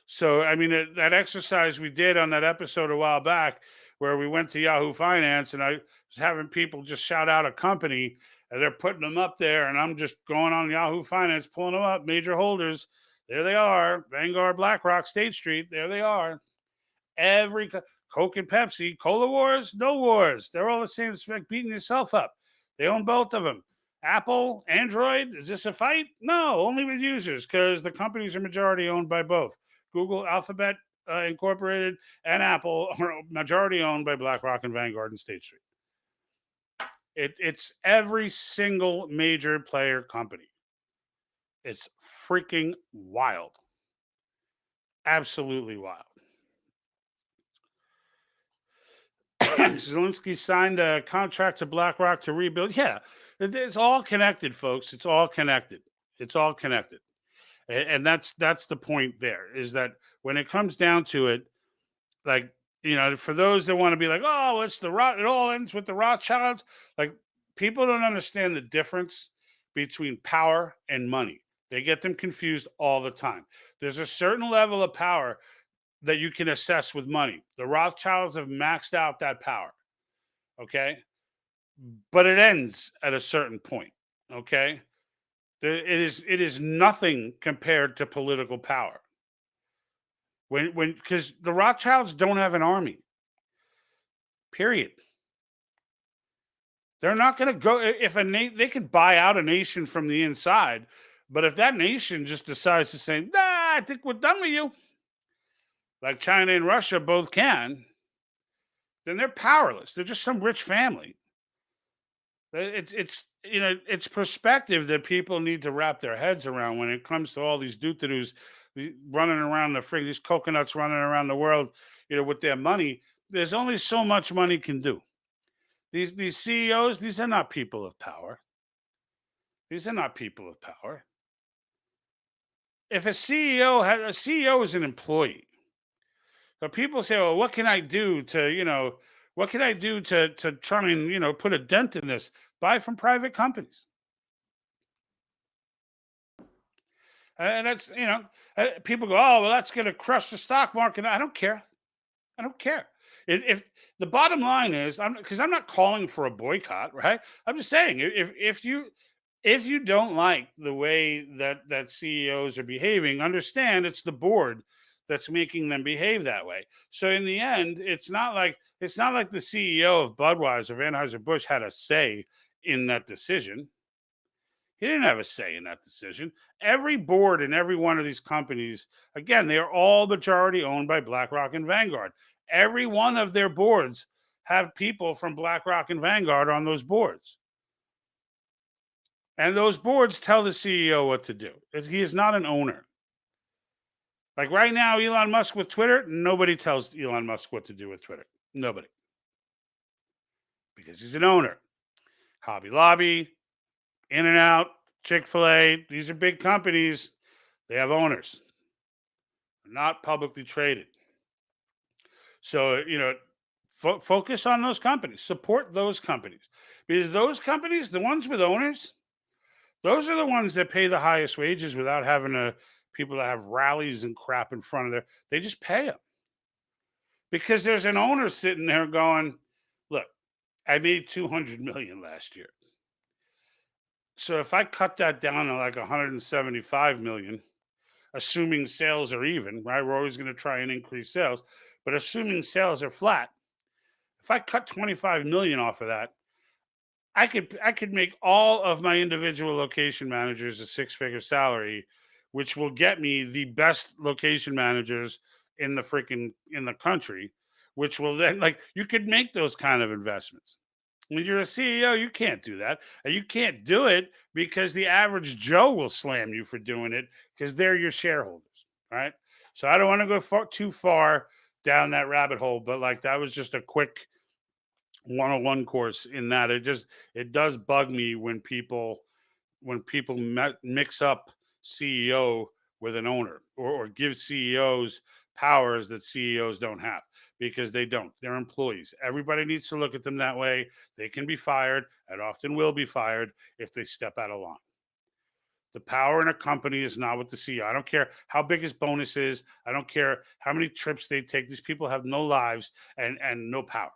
[SPEAKER 1] So, I mean, that exercise we did on that episode a while back, where we went to Yahoo Finance, and I was having people just shout out a company, and they're putting them up there, and I'm just going on Yahoo Finance, pulling them up, major holders. There they are, Vanguard, BlackRock, State Street. There they are. Every Coke and Pepsi, Cola Wars, no wars. They're all the same. It's like beating yourself up. They own both of them. Apple, Android, is this a fight? No, only with users because the companies are majority owned by both. Google, Alphabet Incorporated, and Apple are majority owned by BlackRock and Vanguard and State Street. It's every single major player company. It's freaking wild. Absolutely wild. Zelensky signed a contract to BlackRock to rebuild. Yeah, it's all connected, folks. It's all connected. It's all connected. And that's the point there is that when it comes down to it, like, for those that want to be like, oh, it all ends with the Rothschilds. Like, people don't understand the difference between power and money. They get them confused all the time. There's a certain level of power that you can assess with money. The Rothschilds have maxed out that power. Okay. But it ends at a certain point. Okay. It is nothing compared to political power. When because the Rothschilds don't have an army. Period. They're not going to go if they could buy out a nation from the inside, but if that nation just decides to say, "Nah, I think we're done with you," like China and Russia both can, then they're powerless. They're just some rich family. It's perspective that people need to wrap their heads around when it comes to all these doo-doos running around these coconuts running around the world, with their money. There's only so much money can do. These CEOs, these are not people of power. These are not people of power. If a CEO is an employee, so people say, "Well, what can I do what can I do to try and put a dent in this?" Buy from private companies, and that's people go, "Oh, well, that's going to crush the stock market." I don't care. I don't care. If the bottom line is, I'm not calling for a boycott, right? I'm just saying if you don't like the way that CEOs are behaving, understand it's the board that's making them behave that way. So in the end, it's not like the CEO of Budweiser of Anheuser Busch had a say in that decision. He didn't have a say in that decision. Every board in every one of these companies, again, they are all majority owned by BlackRock and Vanguard. Every one of their boards have people from BlackRock and Vanguard on those boards. And those boards tell the CEO what to do. He is not an owner. Like right now, Elon Musk with Twitter, nobody tells Elon Musk what to do with Twitter. Nobody. Because he's an owner. Hobby Lobby, In and Out, Chick-fil-A, these are big companies. They have owners. They're not publicly traded. So, focus on those companies. Support those companies. Because those companies, the ones with owners, those are the ones that pay the highest wages without having people that have rallies and crap in front of their. They just pay them because there's an owner sitting there going, "Look, I made 200 million last year. So if I cut that down to like 175 million, assuming sales are even, right? We're always going to try and increase sales, but assuming sales are flat, if I cut 25 million off of that, I could make all of my individual location managers a six-figure salary, which will get me the best location managers in the country, which will then like you could make those kind of investments. When you're a CEO, you can't do that. And you can't do it because the average Joe will slam you for doing it because they're your shareholders. Right. So I don't want to go too far down that rabbit hole, but like that was just a quick 101 course in that it does bug me when people mix up CEO with an owner or give CEOs powers that CEOs don't have because they don't. They're employees. Everybody needs to look at them that way. They can be fired and often will be fired if they step out of line. The power in a company is not with the CEO. I don't care how big his bonus is. I don't care how many trips they take. These people have no lives and no power.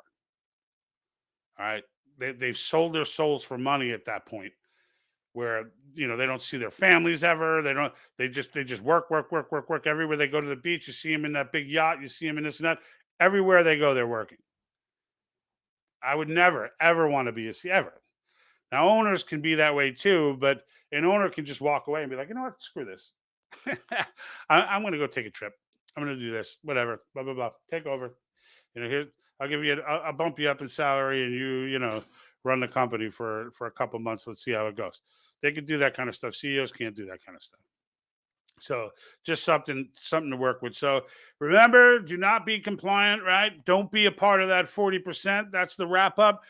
[SPEAKER 1] All right. They've sold their souls for money at that point where they don't see their families ever. They just work everywhere they go to the beach. You see them in that big yacht. You see them in this and that. Everywhere they go, they're working. I would never ever want to be a C ever. Now owners can be that way too, but an owner can just walk away and be like, you know what, screw this. I'm going to go take a trip. I'm going to do this, whatever, blah blah blah. Take over. Here I'll give you, I'll bump you up in salary, and run the company for a couple months. Let's see how it goes. They could do that kind of stuff. CEOs can't do that kind of stuff. So just something to work with. So remember, do not be compliant, right? Don't be a part of that 40%. That's the wrap up.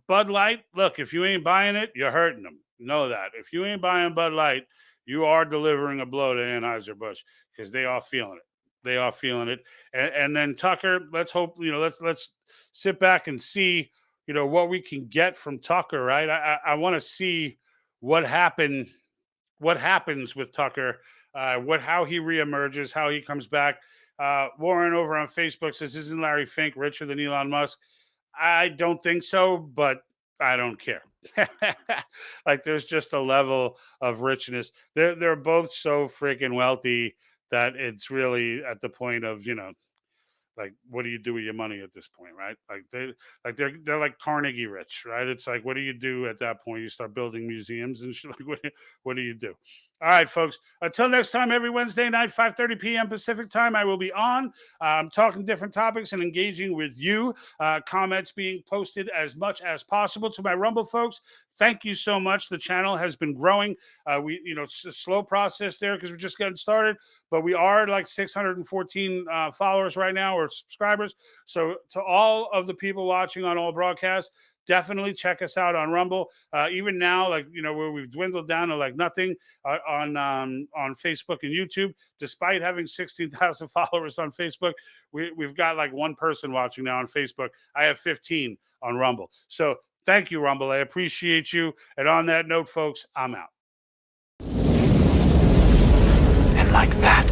[SPEAKER 1] Bud Light, look, if you ain't buying it, you're hurting them. Know that. If you ain't buying Bud Light, you are delivering a blow to Anheuser-Busch because they are feeling it. They are feeling it. And then Tucker, let's hope, let's sit back and see, what we can get from Tucker, right? I want to see what happened what happens with Tucker, how he reemerges, how he comes back. Warren over on Facebook says, "Isn't Larry Fink richer than Elon Musk?" I don't think so, but I don't care. Like there's just a level of richness. They're both so freaking wealthy that it's really at the point of, like what do you do with your money at this point, right? They're like Carnegie rich, right? It's like what do you do at that point? You start building museums and shit. Like what do you do? All right, folks. Until next time, every Wednesday night, 5:30 p.m. Pacific time, I will be on talking different topics and engaging with you. Comments being posted as much as possible to my Rumble folks. Thank you so much. The channel has been growing. It's a slow process there because we're just getting started, but we are like 614 followers right now or subscribers. So to all of the people watching on all broadcasts, definitely check us out on Rumble. Even now, like where we've dwindled down to like nothing on Facebook and YouTube, despite having 16,000 followers on Facebook, we've got like one person watching now on Facebook. I have 15 on Rumble. So thank you, Rumble. I appreciate you. And on that note, folks, I'm out.
[SPEAKER 2] And like that,